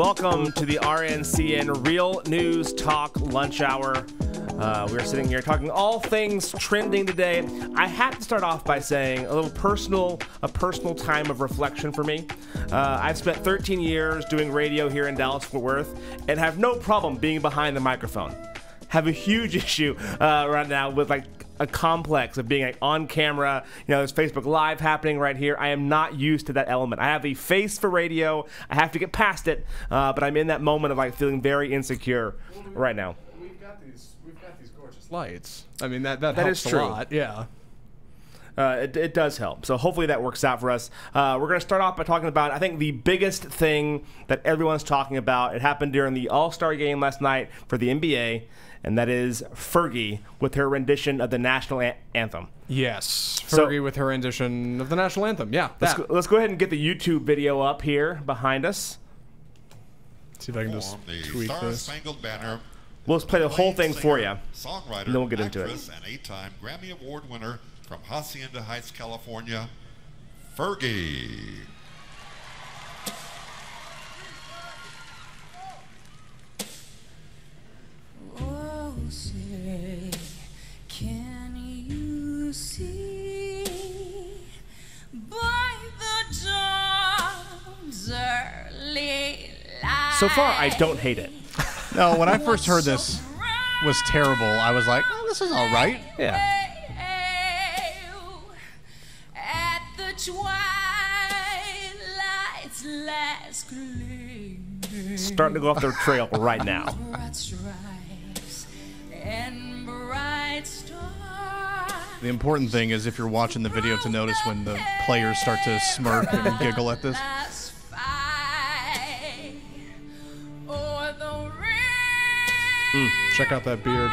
welcome to the RNCN Real News Talk Lunch Hour. We're sitting here talking all things trending today. I have to start off by saying a personal time of reflection for me. I've spent 13 years doing radio here in Dallas-Fort Worth and have no problem being behind the microphone. Have a huge issue right now with like a complex of being like on camera. You know, there's Facebook Live happening right here. I am not used to that element. I have a face for radio. I have to get past it, but I'm in that moment of like feeling very insecure right now. We've got these gorgeous lights. I mean, that is helps true. a lot. Yeah. It does help. So hopefully that works out for us. We're going to start off by talking about, I think, the biggest thing that everyone's talking about. It happened during the All-Star game last night for the NBA, and that is Fergie with her rendition of the national anthem. Yes, Fergie with her rendition of the national anthem. Yeah, let's go ahead and get the YouTube video up here behind us. See if I can just tweak this. Banner. We'll just play the whole thing for you, Songwriter, and then we'll get into it. And 8-time Grammy Award winner from Hacienda Heights, California, Fergie. Oh, say, can you see by the dawn's early light? So far, I don't hate it. No, when I first heard this was terrible, I was like, oh, this is all right. Yeah. At the twilight's last gleam, Starting to go off the trail right now. bright stripes and bright stars. The important thing is if you're watching the video to notice when the players start to smirk and giggle at this. Check out that beard.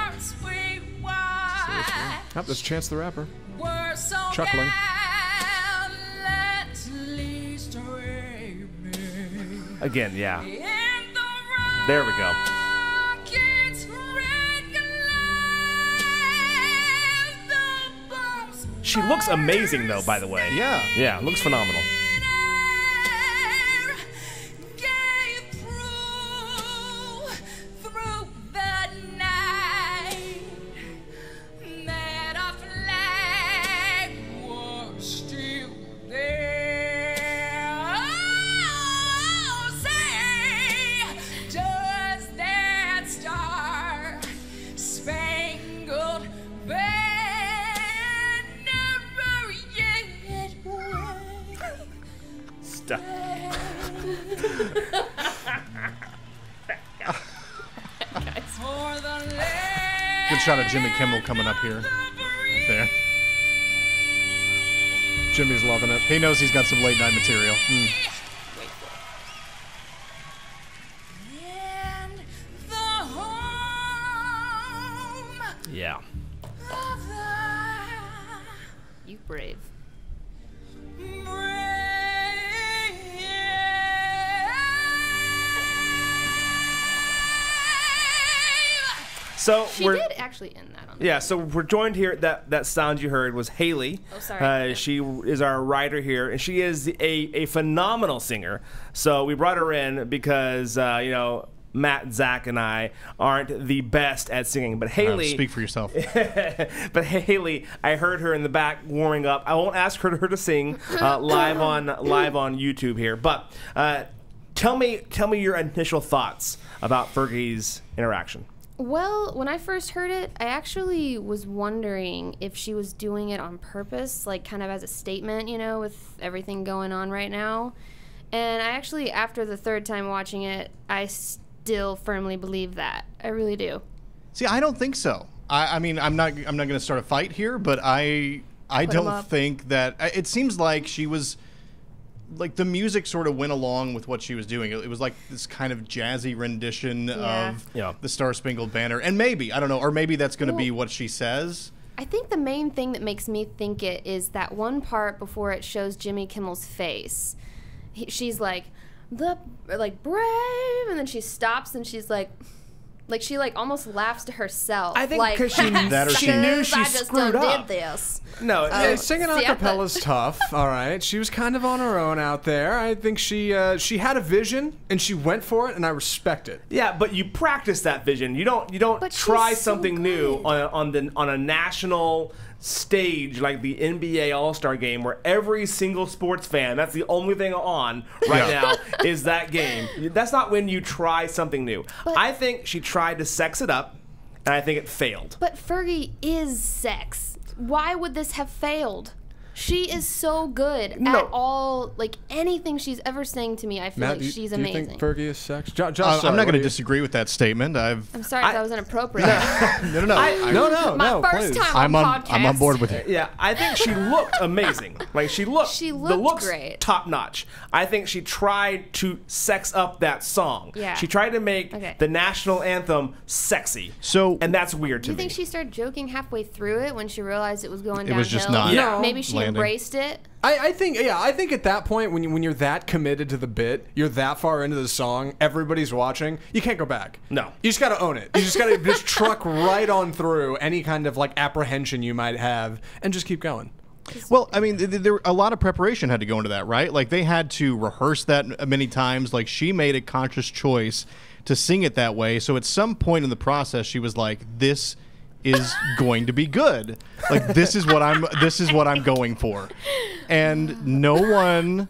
Oh, there's Chance the Rapper. Chuckling. Again, yeah. There we go. She looks amazing, though, by the way. Yeah. Yeah, looks phenomenal. Good shot of Jimmy Kimmel coming up here. Right there. Jimmy's loving it. He knows he's got some late night material. Yeah. You brave. So She did actually end that on. Yeah, so we're joined here. That sound you heard was Haley. Oh, sorry. She is our writer here, and she is a phenomenal singer. So we brought her in because you know, Matt, Zach, and I aren't the best at singing, but Haley. Speak for yourself. But Haley, I heard her in the back warming up. I won't ask her to sing live on YouTube here, but tell me your initial thoughts about Fergie's interaction. Well, when I first heard it, I actually was wondering if she was doing it on purpose, like kind of as a statement, you know, with everything going on right now. And I actually, after the third time watching it, I still firmly believe that. I really do. See, I don't think so. I mean, I'm not going to start a fight here, but I don't think that. It seems like she was. Like, the music sort of went along with what she was doing. It was like this kind of jazzy rendition of the Star Spangled Banner. And maybe, I don't know, or maybe that's going to be what she says. I think the main thing that makes me think it is that one part before it shows Jimmy Kimmel's face. She's like, brave, and then she stops and she's like, Like she like almost laughs to herself. I think like, because she knew she I just screwed done up. did this. No, Singing a cappella is tough. All right, she was kind of on her own out there. I think she had a vision and she went for it, and I respect it. yeah, but you practice that vision. You don't But she's try so something new good. on a national stage like the NBA All-Star Game, where every single sports fan, that's the only thing on right now, is that game. That's not when you try something new. I think she tried to sex it up, and I think it failed. But Fergie is sex. Why would this have failed? She is so good at all, like anything she's ever sang to me. I feel Matt, like she's do amazing. you think Fergie is sex? Josh, I'm not going to disagree with that statement. I'm sorry if that was inappropriate. No, My first please. time on podcast. I'm on board with it. Yeah, I think she looked amazing. Like She the looked looks great. top notch. I think she tried to sex up that song. Yeah. She tried to make the national anthem sexy. And that's weird to Do you me. think she started joking halfway through it when she realized it was going downhill? It was just not Yeah. Maybe she landing. embraced it. I think at that point when you're that committed to the bit, you're that far into the song, everybody's watching, you can't go back. No. You just got to own it. You just got to just truck right on through any kind of like apprehension you might have and just keep going. Well, I mean, there a lot of preparation had to go into that, right? Like they had to rehearse that many times. Like she made a conscious choice to sing it that way. So at some point in the process, she was like, "This is going to be good. Like this is what I'm going for." And no one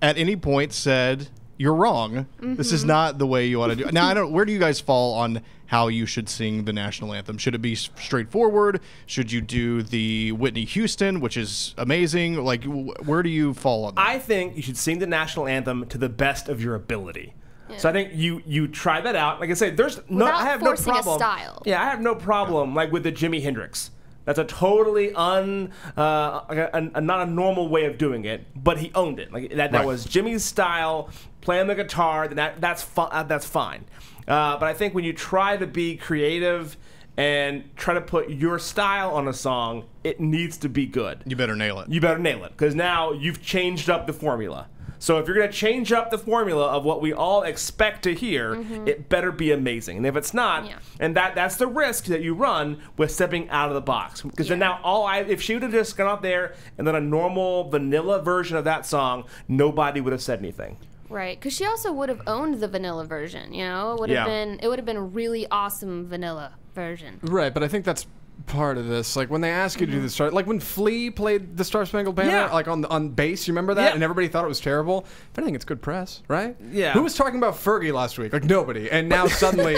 at any point said, "You're wrong. This is not the way you ought to do it." Now, where do you guys fall on how you should sing the national anthem? Should it be straightforward? Should you do the Whitney Houston, which is amazing? Like, where do you fall on that? I think you should sing the national anthem to the best of your ability. So I think you try that out. Like I said, I have no forcing a problem. style. Yeah, I have no problem like with the Jimi Hendrix. That's a totally not a normal way of doing it, but he owned it. Like that was Jimmy's style, playing the guitar. That's fine. But I think when you try to be creative and try to put your style on a song, it needs to be good. You better nail it. You better nail it, because now you've changed up the formula. So if you're going to change up the formula of what we all expect to hear, it better be amazing. And if it's not, and that's the risk that you run with stepping out of the box. Because then now if she would have just gone out there and done a normal vanilla version of that song, nobody would have said anything. Right, because she also would have owned the vanilla version. You know, it would have been a really awesome vanilla version. Right, but I think that's part of this. Like when they ask you to do the Star, like when Flea played the Star Spangled Banner, like on bass, you remember that? And everybody thought it was terrible. If anything, it's good press, right? Yeah. Who was talking about Fergie last week? Like nobody. And now suddenly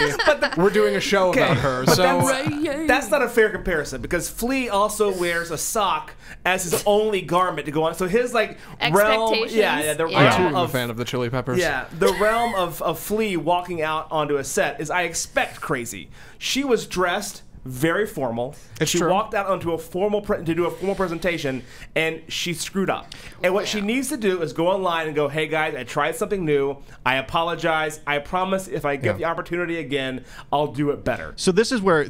we're doing a show about her. But So that's not a fair comparison, because Flea also wears a sock as his only garment to go on. So his like realm, Expectations. the I too realm am a of fan of the Chili Peppers. Yeah, the realm of Flea walking out onto a set is, I expect, crazy. She was dressed very formal. She walked out onto a formal to do a formal presentation, and she screwed up. And what she needs to do is go online and go, "Hey guys, I tried something new. I apologize. I promise if I get the opportunity again, I'll do it better." So this is where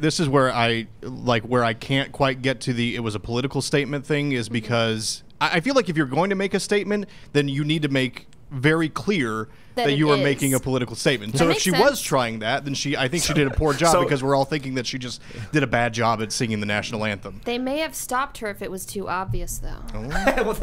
I can't quite get to the it was a political statement thing, is because I feel like if you're going to make a statement, then you need to make very clear that you are making a political statement. So if she was trying that, then I think she did a poor job, because we're all thinking that she just did a bad job at singing the national anthem. They may have stopped her if it was too obvious, though.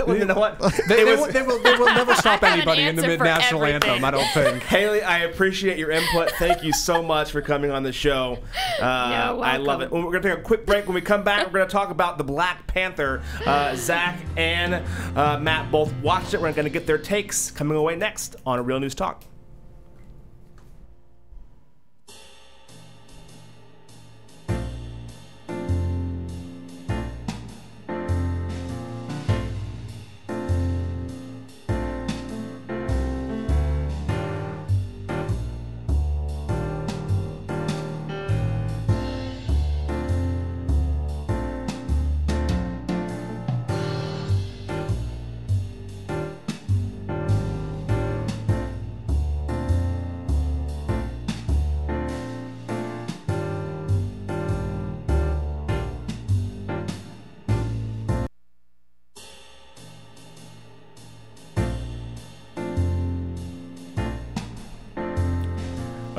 Well, you know what? They will never stop anybody in the answer for mid-national everything. anthem, I don't think. Haley, I appreciate your input. Thank you so much for coming on the show. I love it. We're going to take a quick break. When we come back, we're going to talk about the Black Panther. Zach and Matt both watched it. We're going to get their takes coming away next on A Real News Talk.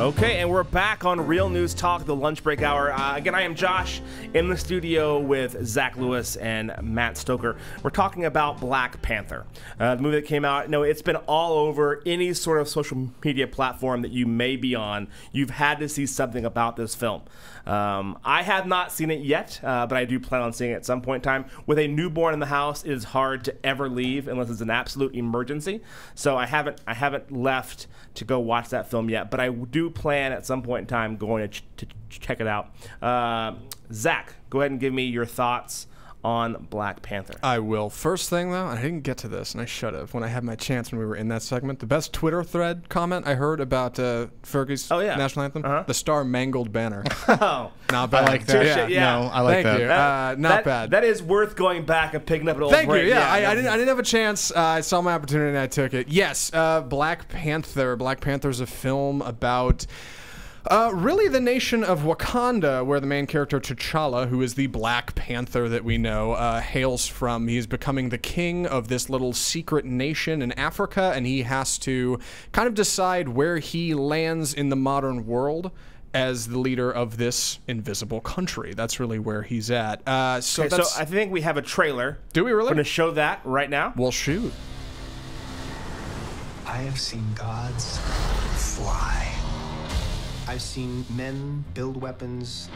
Okay, and we're back on Real News Talk, the lunch break hour. Again, I am Josh in the studio with Zach Lewis and Matt Stoker. We're talking about Black Panther, the movie that came out. No, it's been all over any sort of social media platform that you may be on. You've had to see something about this film. I have not seen it yet, but I do plan on seeing it at some point in time. With a newborn in the house, it is hard to ever leave unless it's an absolute emergency. So I haven't left to go watch that film yet, but I do plan at some point in time going to check it out. Zach, go ahead and give me your thoughts on Black Panther. I will. First thing, though, I didn't get to this, and I should have when I had my chance when we were in that segment. The best Twitter thread comment I heard about Fergie's national anthem, the Star Mangled Banner. Oh, not bad. I like that. Yeah. No, I like Thank that. you. Not bad. That is worth going back and picking up an old Thank break. you. Yeah, I didn't have a chance. I saw my opportunity and I took it. Yes, Black Panther. Black Panther's a film about really the nation of Wakanda, where the main character T'Challa, who is the Black Panther that we know, hails from. He's becoming the king of this little secret nation in Africa, and he has to kind of decide where he lands in the modern world as the leader of this invisible country. That's really where he's at. So I think we have a trailer. Do we really? We're going to show that right now. Well, shoot. I have seen gods fly. I've seen men build weapons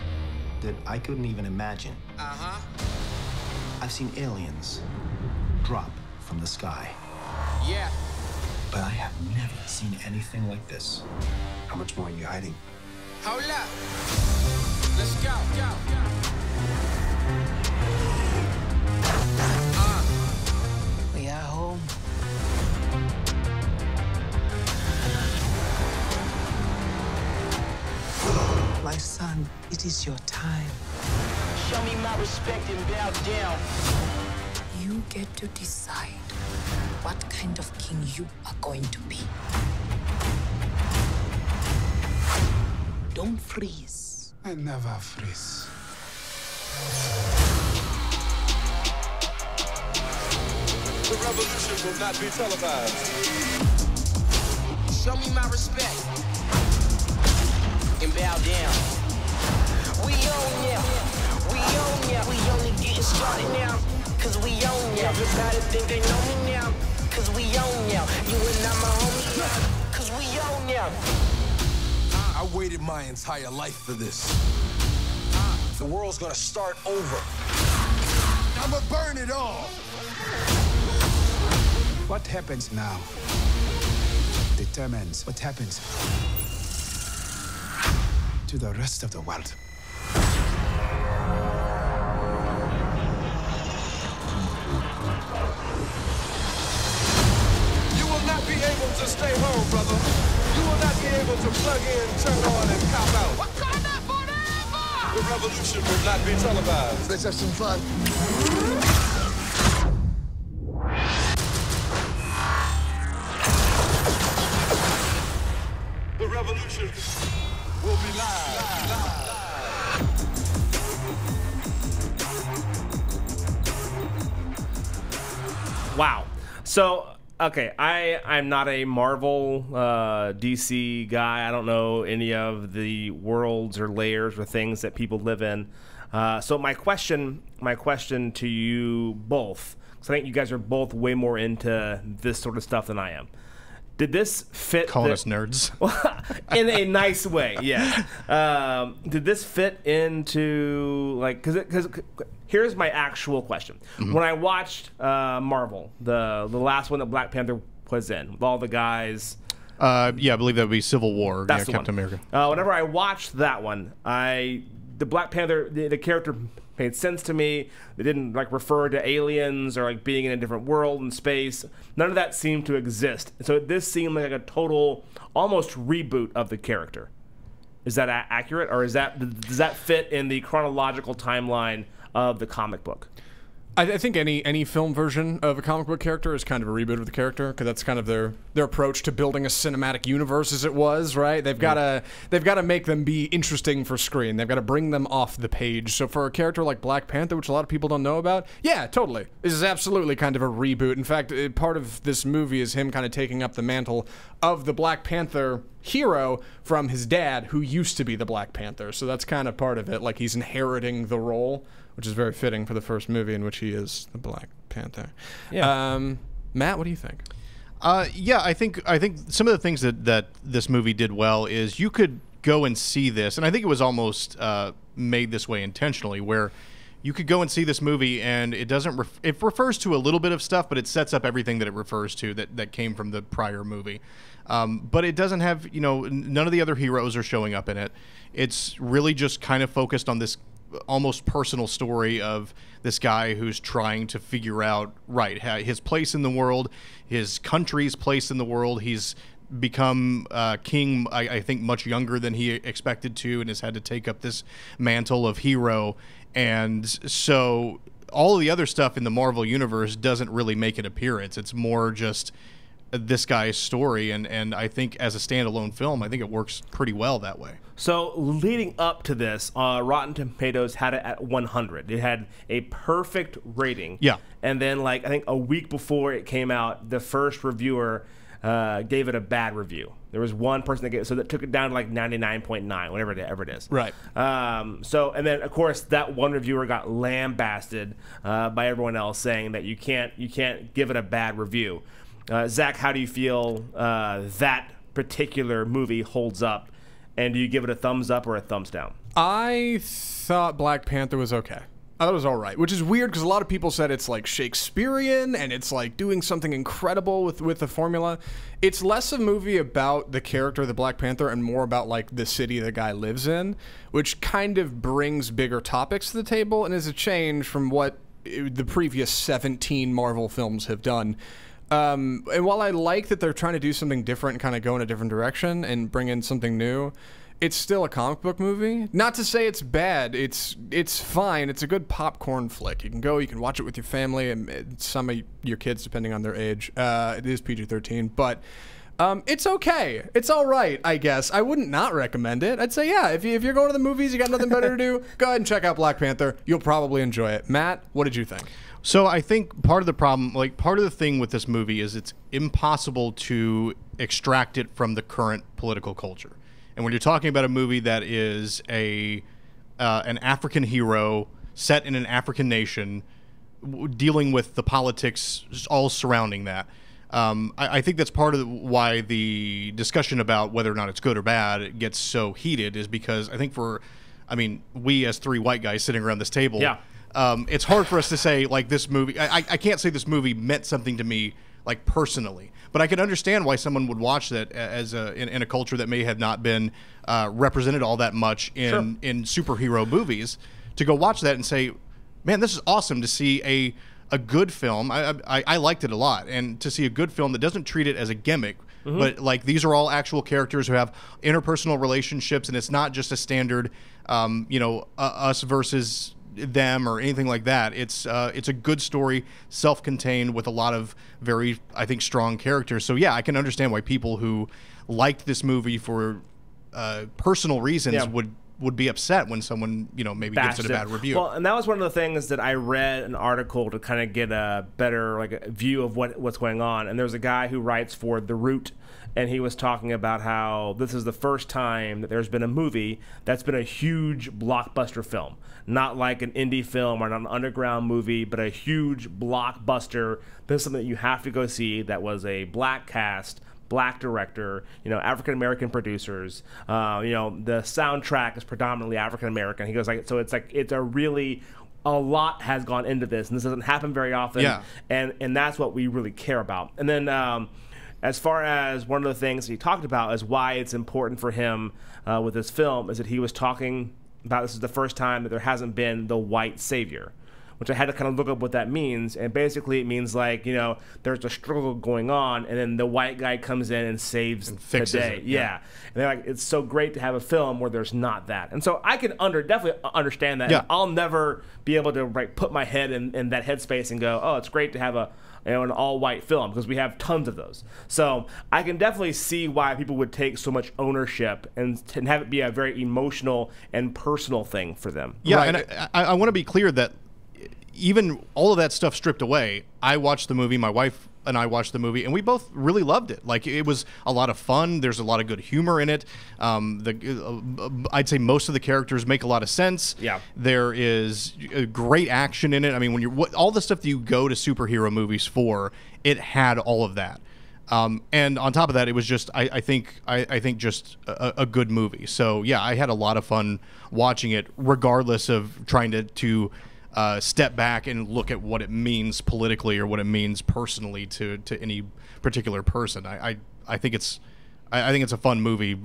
that I couldn't even imagine. I've seen aliens drop from the sky. Yeah. But I have never seen anything like this. How much more are you hiding? Hold up. Let's go. We are home. My son, it is your time. Show me my respect and bow down. You get to decide what kind of king you are going to be. Don't freeze. I never freeze. The revolution will not be televised. Show me my respect and bow down. We own ya. We own ya. We only getting started now, cause we own ya. Everybody think they know me now, cause we own ya. You and I'm my homie, cause we own ya. I waited my entire life for this. The world's gonna start over. I'ma burn it all. What happens now determines what happens to the rest of the world. You will not be able to stay home, brother. You will not be able to plug in, turn on, and cop out. Wakanda forever! The revolution will not be televised. Let's have some fun. The revolution will be live. Wow. So, okay, I'm not a Marvel, DC guy. I don't know any of the worlds or layers or things that people live in. So my question to you both, because I think you guys are both way more into this sort of stuff than I am. Did this fit? Calling us nerds. In a nice way, yes. Did this fit into, like, because here's my actual question. When I watched Marvel, the last one that Black Panther was in, with all the guys. Yeah, I believe that would be Civil War. That's the Captain one. America. Whenever I watched that one, the Black Panther, the character made sense to me. They didn't like refer to aliens or like being in a different world in space. None of that seemed to exist. So this seemed like a total, almost reboot of the character. Is that accurate, or does that fit in the chronological timeline of the comic book? I think any film version of a comic book character is kind of a reboot of the character, because that's kind of their approach to building a cinematic universe, as it was, right? They've got to make them be interesting for screen. They've got to bring them off the page. So for a character like Black Panther, which a lot of people don't know about, yeah, totally, this is absolutely kind of a reboot. In fact, part of this movie is him kind of taking up the mantle of the Black Panther hero from his dad, who used to be the Black Panther. So that's kind of part of it. Like, he's inheriting the role, which is very fitting for the first movie in which he is the Black Panther. Yeah. Matt, what do you think? Yeah, I think some of the things that this movie did well is you could go and see this, and I think it was almost made this way intentionally, where you could go and see this movie and it doesn't it refers to a little bit of stuff, but it sets up everything that it refers to that came from the prior movie. But it doesn't have, none of the other heroes are showing up in it. It's really just kind of focused on this almost personal story of this guy who's trying to figure out his place in the world, his country's place in the world. He's become king, I think, much younger than he expected to, and has had to take up this mantle of hero. And so all of the other stuff in the Marvel universe doesn't really make an appearance. It's more just this guy's story, and I think as a standalone film, I think it works pretty well that way. So leading up to this, Rotten Tomatoes had it at 100. It had a perfect rating. Yeah. And then, I think a week before it came out, the first reviewer gave it a bad review. There was one person that gave it, so that took it down to 99.9, whatever it is. Right. And then of course that one reviewer got lambasted by everyone else, saying that you can't give it a bad review. Zach, how do you feel that particular movie holds up, and do you give it a thumbs up or a thumbs down? I thought Black Panther was okay. I thought it was all right, which is weird because a lot of people said it's Shakespearean and it's doing something incredible with the formula. It's less a movie about the character of the Black Panther and more about the city the guy lives in, which kind of brings bigger topics to the table and is a change from what the previous 17 Marvel films have done. And while I like that they're trying to do something different and kind of go in a different direction and bring in something new, it's still a comic book movie. Not to say it's bad. It's fine. It's a good popcorn flick. You can watch it with your family and some of your kids, depending on their age. It is PG-13, but it's okay. It's all right, I guess. I wouldn't not recommend it. I'd say, yeah, if you're going to the movies, you got nothing better to do, go ahead and check out Black Panther. You'll probably enjoy it. Matt, what did you think? So I think part of the problem, part of the thing with this movie is it's impossible to extract it from the current political culture. And when you're talking about a movie that is an African hero set in an African nation, dealing with the politics all surrounding that, I think that's part of why the discussion about whether or not it's good or bad gets so heated, is because I think we as three white guys sitting around this table, yeah. It's hard for us to say this movie. I can't say this movie meant something to me personally, but I can understand why someone would watch that in a culture that may have not been represented all that much in superhero movies, to go watch that and say, man, this is awesome to see a good film. I liked it a lot, and to see a good film that doesn't treat it as a gimmick, but these are all actual characters who have interpersonal relationships, and it's not just a standard us versus them or anything like that. It's a good story, self-contained, with a lot of very, I think, strong characters. So yeah, I can understand why people who liked this movie for personal reasons would be upset when someone maybe gives it a bad review. Well, and that was one of the things that I read an article to kind of get a better a view of what's going on. And there's a guy who writes for The Root, and he was talking about how this is the first time that there's been a movie that's been a huge blockbuster film. Not like an indie film or an underground movie, but a huge blockbuster. This is something that you have to go see, that was a black cast, black director, African-American producers. The soundtrack is predominantly African-American. He goes it's a lot has gone into this, and this doesn't happen very often. Yeah. And that's what we really care about. And then as far as one of the things he talked about is why it's important for him with this film, is that he was talking about this is the first time that there hasn't been the white savior, which I had to kind of look up what that means. And basically it means there's a struggle going on, and then the white guy comes in and saves the day. Yeah. And they're it's so great to have a film where there's not that. And so I can definitely understand that. Yeah. And I'll never be able to put my head in that headspace and go, oh, it's great to have an all-white film, because we have tons of those. So I can definitely see why people would take so much ownership and have it be a very emotional and personal thing for them. Yeah, Right. and I want to be clear that even all of that stuff stripped away, I watched the movie. My wife and I watched the movie, and we both really loved it. Like, it was a lot of fun. There's a lot of good humor in it. I'd say most of the characters make a lot of sense. Yeah. There is great action in it. I mean, when you're all the stuff that you go to superhero movies for, it had all of that. And on top of that, it was just, I think just a good movie. So yeah, I had a lot of fun watching it, regardless of trying to step back and look at what it means politically or what it means personally to any particular person. I think it's a fun movie,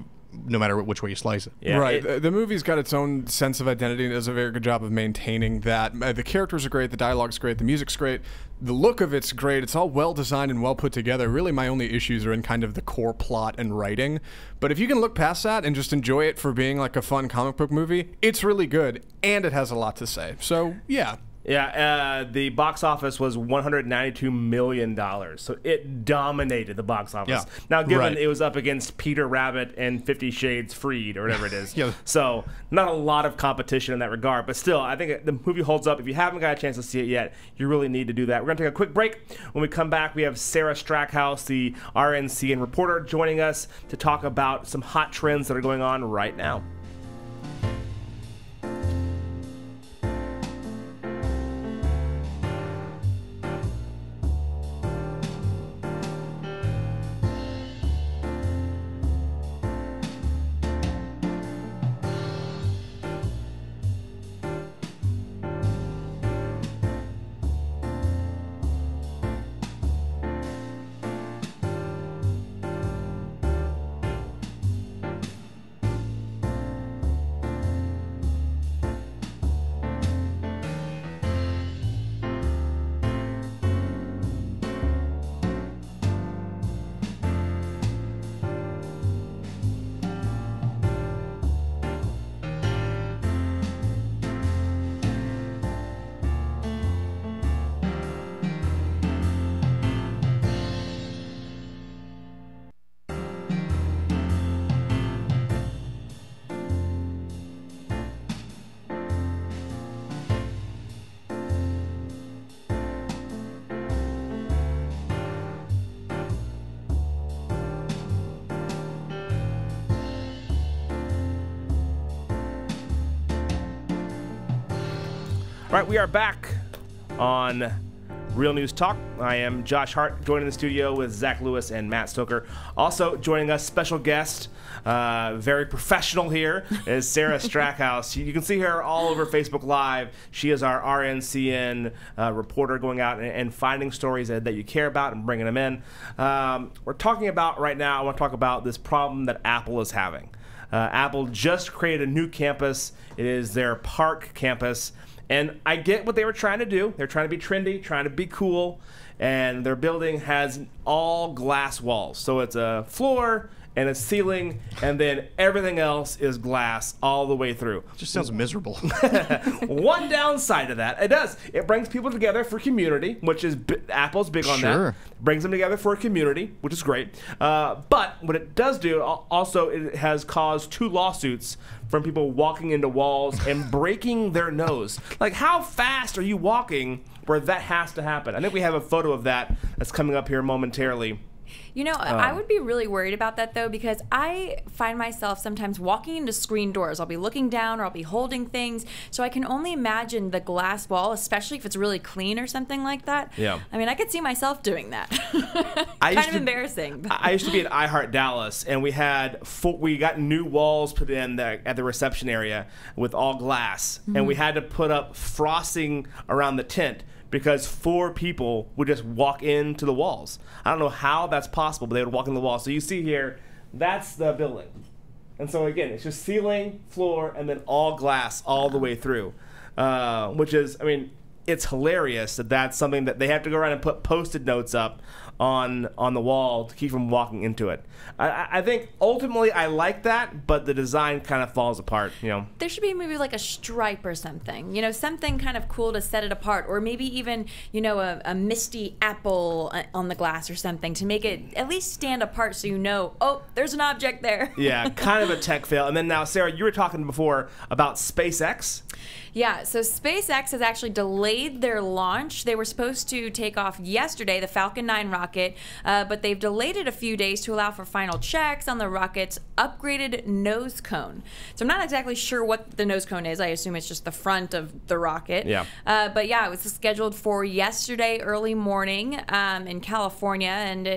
no matter which way you slice it. Yeah, right. The movie's got its own sense of identity and does a very good job of maintaining that. The characters are great, the dialogue's great, the music's great, the look of it's great. It's all well designed and well put together. Really, my only issues are in kind of the core plot and writing. But if you can look past that and just enjoy it for being like a fun comic book movie, it's really good, and it has a lot to say. So, yeah. Yeah, the box office was $192 million, so it dominated the box office. Yeah. Now, given it was up against Peter Rabbit and 50 Shades Freed, or whatever it is, Yeah. so not a lot of competition in that regard, but still, I think the movie holds up. If you haven't got a chance to see it yet, you really need to do that. We're going to take a quick break. When we come back, we have Sarah Strackhouse, the RNCN reporter, joining us to talk about some hot trends that are going on right now. All right, we are back on Real News Talk. I am Josh Hart, joined in the studio with Zach Lewis and Matt Stoker. Also joining us, special guest, very professional here, is Sarah Strackhouse. You can see her all over Facebook Live. She is our RNCN reporter, going out and finding stories that you care about and bringing them in. We're talking about right now, I want to talk about this problem that Apple is having. Apple just created a new campus. It is their Park campus. And I get what they were trying to do. They're trying to be trendy, trying to be cool, and their building has all glass walls. So it's a floor and a ceiling, and then everything else is glass all the way through. Just sounds miserable. One downside of that, it does. It brings people together for community, which is Apple's big on that. Brings them together for a community, which is great. But what it does do, also, it has caused 2 lawsuits from people walking into walls and breaking their nose. Like, how fast are you walking where that has to happen? I think we have a photo of that that's coming up here momentarily. You know, I would be really worried about that, though, because I find myself sometimes walking into screen doors. I'll be looking down or I'll be holding things. So I can only imagine the glass wall, especially if it's really clean or something like that. Yeah. I mean, I could see myself doing that. Kind of embarrassing. I used to be at iHeart Dallas, and we got new walls put in at the reception area with all glass. Mm-hmm. And we had to put up frosting around the tent, because 4 people would just walk into the walls. I don't know how that's possible, but they would walk in the walls. So you see here, that's the building. And so again, it's just ceiling, floor, and then all glass all the way through. Which is, I mean, it's hilarious that that's something that they have to go around and put Post-it notes up on the wall to keep from walking into it. I think ultimately I like that, but the design kind of falls apart, you know. There should be maybe like a stripe or something, you know, something kind of cool to set it apart, or maybe even, you know, a misty apple on the glass or something to make it at least stand apart so you know, oh, there's an object there. Yeah, kind of a tech fail. And then now, Sarah, you were talking before about SpaceX. Yeah, so SpaceX has actually delayed their launch. They were supposed to take off yesterday. The Falcon 9 rocket rocket, but they've delayed it a few days to allow for final checks on the rocket's upgraded nose cone. So I'm not exactly sure what the nose cone is. I assume it's just the front of the rocket. Yeah. But yeah, it was scheduled for yesterday early morning in California, and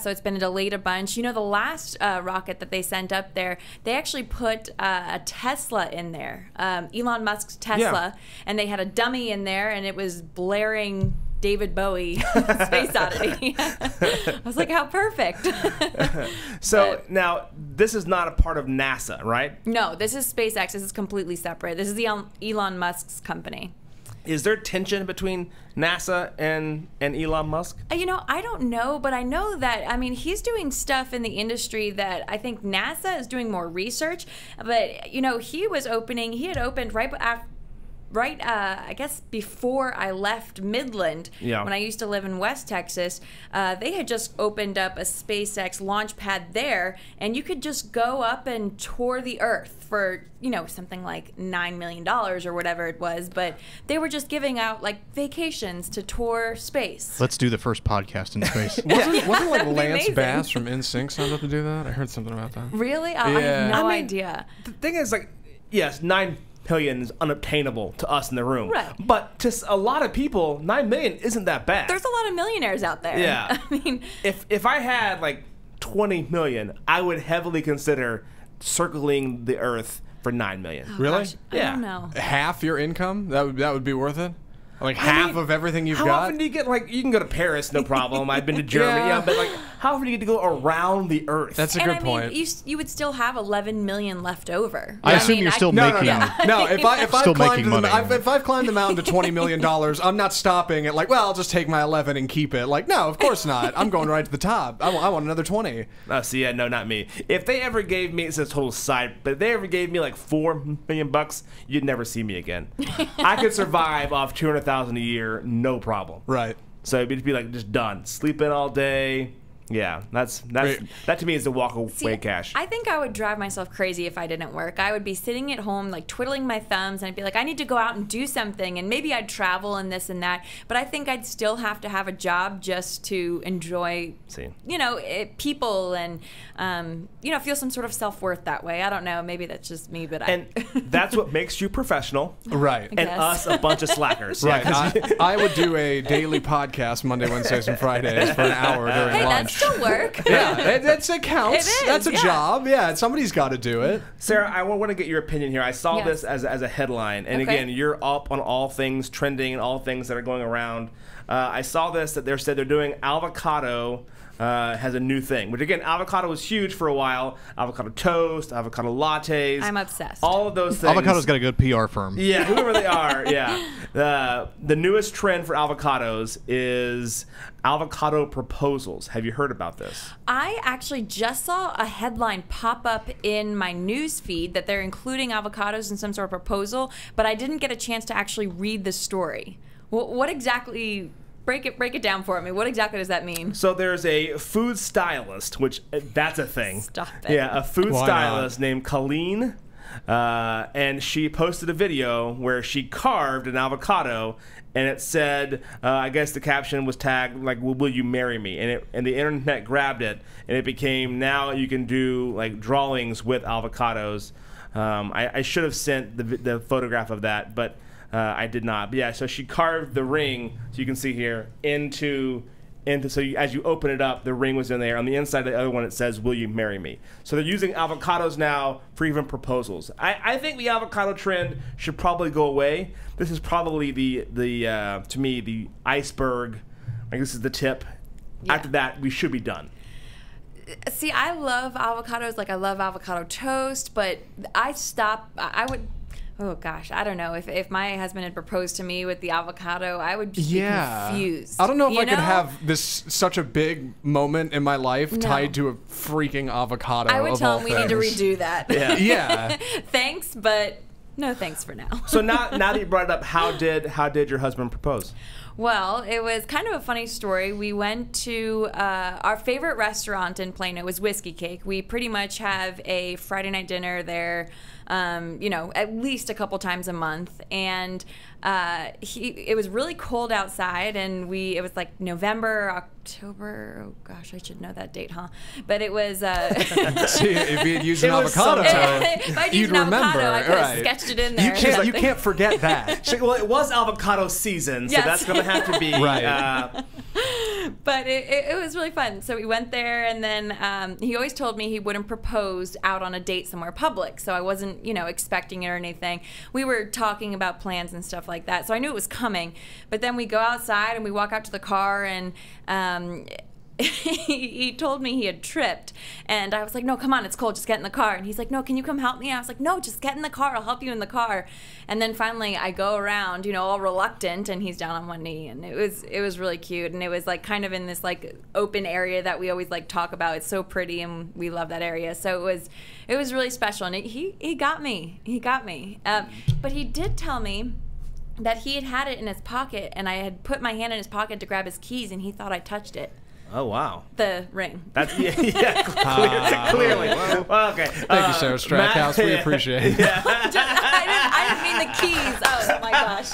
so it's been delayed a bunch. You know, the last rocket that they sent up there, they actually put a Tesla in there, Elon Musk's Tesla, and they had a dummy in there, and it was blaring David Bowie Space Oddity. I was like, how perfect. Now, this is not a part of NASA, right? No, this is SpaceX. This is completely separate. This is Elon Musk's company. Is there tension between NASA and Elon Musk? You know, I don't know, but I know that, I mean, he's doing stuff in the industry that I think NASA is doing more research. But, you know, he had opened I guess before I left Midland, when I used to live in West Texas, they had just opened up a SpaceX launch pad there, and you could just go up and tour the Earth for, you know, something like $9 million or whatever it was, but they were just giving out like vacations to tour space. Let's do the first podcast in space. Wasn't like Lance Bass from NSYNC signed up to do that? I heard something about that. Really? I have no idea. The thing is, like, yes, $9 million is unobtainable to us in the room. Right. But to a lot of people, $9 million isn't that bad. There's a lot of millionaires out there. Yeah. I mean, if I had like 20 million, I would heavily consider circling the Earth for $9 million. Really? Gosh, I don't know. Half your income? That would be worth it? Like half of everything you've got? How often do you get, like, you can go to Paris, no problem. I've been to Germany, but like, how often do you get to go around the Earth? That's a good point. You would still have 11 million left over. I assume you're still making No, if I've climbed the mountain to $20 million, I'm not stopping at like, well, I'll just take my 11 and keep it. Like, no, of course not. I'm going right to the top. I want another 20. No, not me. If they ever gave me, it's a total side, but if they ever gave me like $4 million, you'd never see me again. I could survive off $200,000 a year, no problem. Right. So it'd be like just done. Sleep in all day. Yeah, that to me is the walk away cash. I think I would drive myself crazy if I didn't work. I would be sitting at home like twiddling my thumbs, and I'd be like, I need to go out and do something, and maybe I'd travel and this and that, but I think I'd still have to have a job just to enjoy, you know, people and you know, feel some sort of self-worth that way. I don't know, maybe that's just me, but that's what makes you professional, right? And us a bunch of slackers, right? I would do a daily podcast Monday, Wednesdays, and Fridays for an hour during lunch. Still work. Yeah, it counts. It is, that's a job. Yeah, somebody's got to do it. Sarah, I want to get your opinion here. I saw this as a headline, and again, you're up on all things trending and all things that are going around. I saw this that they're doing avocado. Has a new thing, which again, avocado was huge for a while. Avocado toast, avocado lattes. I'm obsessed. All of those things. Avocado's got a good PR firm. Yeah, whoever they are. Yeah. The newest trend for avocados is avocado proposals. Have you heard about this? I actually just saw a headline pop up in my news feed that they're including avocados in some sort of proposal, but I didn't get a chance to actually read the story. What exactly? Break it down for me. What exactly does that mean? So there's a food stylist, which that's a thing. Stop it. Yeah, a food stylist named Colleen, and she posted a video where she carved an avocado, and it said, I guess the caption was tagged like, "Will you marry me?" And the internet grabbed it, and it became now you can do like drawings with avocados. I should have sent the photograph of that, but. I did not. But yeah, so she carved the ring, so you can see here, into so as you open it up, the ring was in there. On the inside of the other one, it says, "Will you marry me?" So they're using avocados now for even proposals. I think the avocado trend should probably go away. This is probably the to me, the iceberg. Like, this is the tip. Yeah. After that, we should be done. See, I love avocados. Like, I love avocado toast, but I would... Oh, gosh, I don't know. If my husband had proposed to me with the avocado, I would just be confused. I don't know if I could have such a big moment in my life tied to a freaking avocado. I would tell him we need to redo that. Yeah. Thanks, but no thanks for now. So now that you brought it up, how did your husband propose? Well, it was kind of a funny story. We went to our favorite restaurant in Plano was Whiskey Cake. We pretty much have a Friday night dinner there, at least a couple times a month. And it was really cold outside, and it was like November, October. Oh gosh, I should know that date, huh? But it was. See, if you had used an avocado, if I'd used you'd an remember. avocado, I could have sketched it in there. You can't forget that. Well, it was avocado season, so Yes. that's going to have to be Right. But it was really fun. So we went there, and then he always told me he wouldn't propose out on a date somewhere public. So I wasn't, expecting it or anything. We were talking about plans and stuff like that. So I knew it was coming. But then we go outside and we walk out to the car, and he told me he had tripped, and I was like, no, come on, it's cold, just get in the car. And he's like, no, can you come help me? And I was like, no, just get in the car, I'll help you in the car. And then finally I go around, all reluctant, and he's down on one knee, and it was really cute. And it was like kind of in this like open area that we always like talk about. It's so pretty, and we love that area. So it was really special, and he got me. But he did tell me that he had it in his pocket, and I had put my hand in his pocket to grab his keys, and he thought I touched it. Oh, wow. The ring. That's clearly. Well, okay. Thank you, Sarah Strackhouse. We appreciate it. Yeah. I didn't mean the keys. Oh my gosh.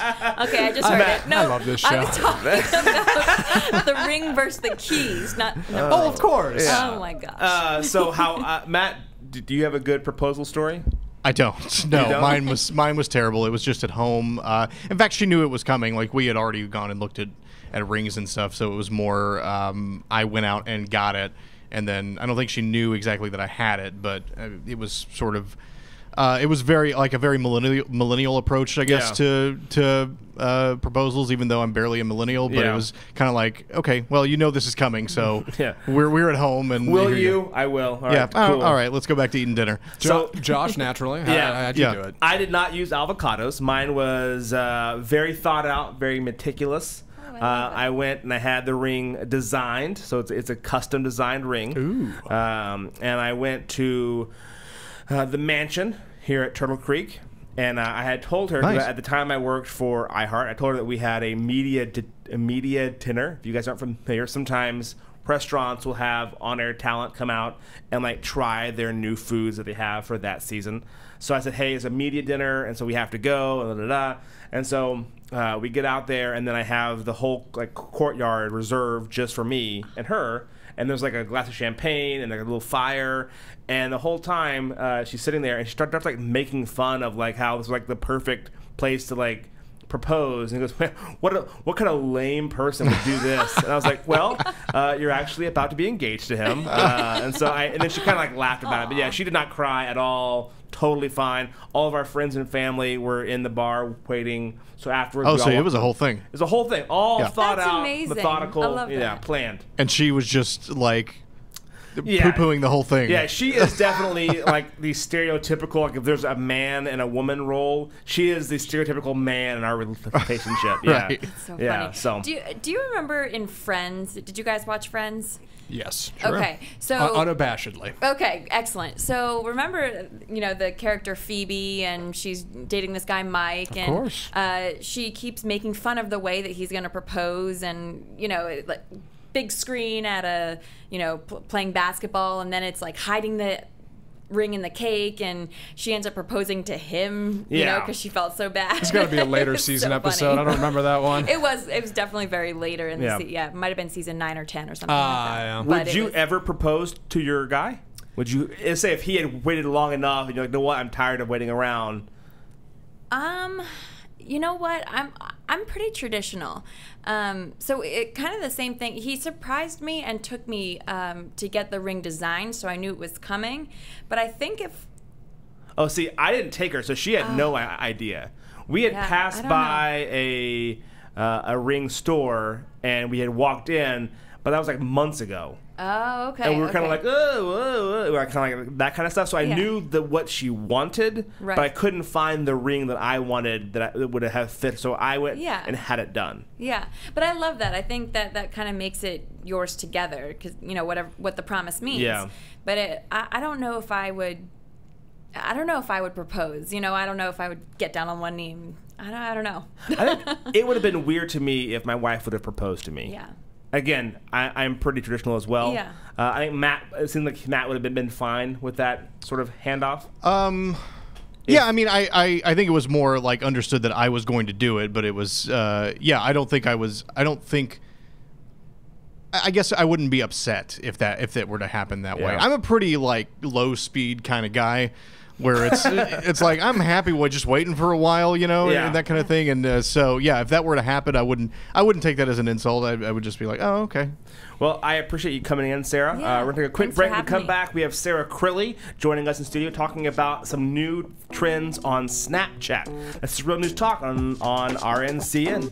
Okay, I just heard it. No, I love this show. I was talking about the ring versus the keys, not. No. Oh, of course. Yeah. Oh my gosh. So how, Matt? Do you have a good proposal story? I don't. No, You don't? mine was terrible. It was just at home. In fact, she knew it was coming. Like, we had already gone and looked at rings and stuff, so it was more I went out and got it, and then I don't think she knew exactly that I had it, but it was sort of it was very like a very millennial approach, I guess, to proposals, even though I'm barely a millennial. But it was kind of like, okay, well, this is coming, so we're at home, and will you? I will. All right, yeah. cool. All right, let's go back to eating dinner. So, Josh, naturally, how'd you do it? I did not use avocados. Mine was very thought out, very meticulous. I went and I had the ring designed, so it's a custom designed ring. Ooh. And I went to the mansion here at Turtle Creek, and I had told her, Nice. at the time I worked for iHeart, I told her that we had a media dinner. If you guys aren't familiar, sometimes restaurants will have on-air talent come out and like try their new foods that they have for that season. So I said, hey, it's a media dinner, and so we have to go, and so we get out there, and then I have the whole like courtyard reserved just for me and her, and there's like a glass of champagne and like a little fire, and the whole time she's sitting there, and she starts like making fun of like how it's like the perfect place to like propose, and he goes, what kind of lame person would do this? And I was like, well, you're actually about to be engaged to him, and then she kind of like laughed about it, but yeah, she did not cry at all. Totally fine. All of our friends and family were in the bar waiting. So afterwards, Oh, so it was a whole thing. It was a whole thing, all thought That's out, amazing. methodical, I love that. planned. And she was just like Yeah. poo-pooing the whole thing. Yeah, she is definitely like the stereotypical. Like if there's a man and a woman role, she is the stereotypical man in our relationship. Yeah, Right. It's so yeah. funny. So Do you remember in Friends? Did you guys watch Friends? Yes. Okay, so Unabashedly. Okay, excellent. So remember, the character Phoebe, and she's dating this guy Mike, Of and course. She keeps making fun of the way that he's going to propose, and like big screen at a playing basketball, and then it's like hiding the ring in the cake, and she ends up proposing to him, because she felt so bad. It's got to be a later It's season so episode. funny. I don't remember that one. It was definitely very later in the it might have been season 9 or 10 or something like that. Yeah. But would you ever propose to your guy? Would you say if he had waited long enough and you're like, you know what, I'm tired of waiting around? You know what? I'm pretty traditional. So it kind of the same thing. He surprised me and took me to get the ring designed, so I knew it was coming. But I think if Oh, see, I didn't take her, so she had no idea. We had passed by a ring store, and we had walked in, but that was like months ago. Oh, okay. And we were kind of like, we were kind of like that kind of stuff. So I knew what she wanted, but I couldn't find the ring that I wanted that would have fit. So I went and had it done. Yeah, but I love that. I think that kind of makes it yours together, because what the promise means. Yeah. But I don't know if I would. I don't know if I would propose. You know, I don't know if I would get down on one knee. I don't know. I think it would have been weird to me if my wife would have proposed to me. Yeah. Again, I'm pretty traditional as well. Yeah. I think it seemed like Matt would have been fine with that sort of handoff. Yeah, I mean, I think it was more like understood that I was going to do it, but it was, yeah, I guess I wouldn't be upset if that were to happen that way. I'm a pretty like low speed kind of guy, where it's like I'm happy with just waiting for a while, you know, and that kind of thing. And so yeah, if that were to happen, I wouldn't take that as an insult. I would just be like, oh, okay. Well, I appreciate you coming in, Sarah. Yeah, we're going to take a quick break. When we come back, we have Sarah Crilly joining us in studio talking about some new trends on Snapchat. This is Real News Talk on RNCN.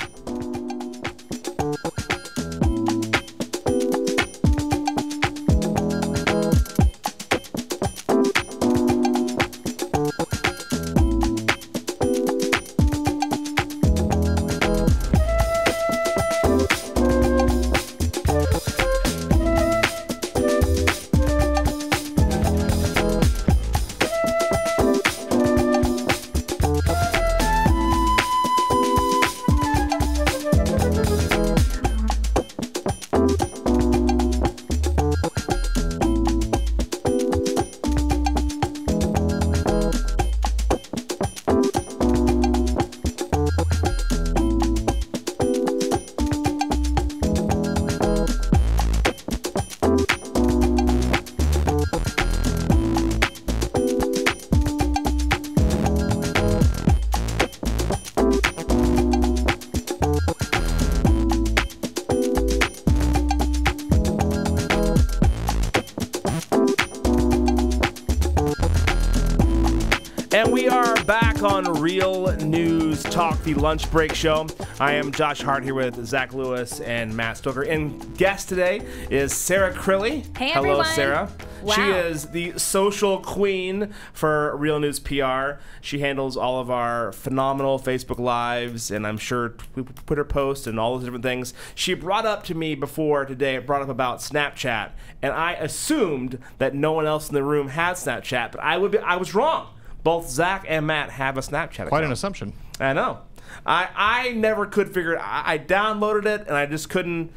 And we are back on Real News Talk, the lunch break show. I am Josh Hart here with Zach Lewis and Matt Stoker. And guest today is Sarah Crilly. Hey, Hello, everyone. Sarah. Wow. She is the social queen for Real News PR. She handles all of our phenomenal Facebook Lives, and I'm sure we put her posts and all those different things. She brought up to me before today, brought up about Snapchat, and I assumed that no one else in the room had Snapchat, but I was wrong. Both Zach and Matt have a Snapchat account. Quite an assumption. I know. I never could figure it out. I downloaded it, and I just couldn't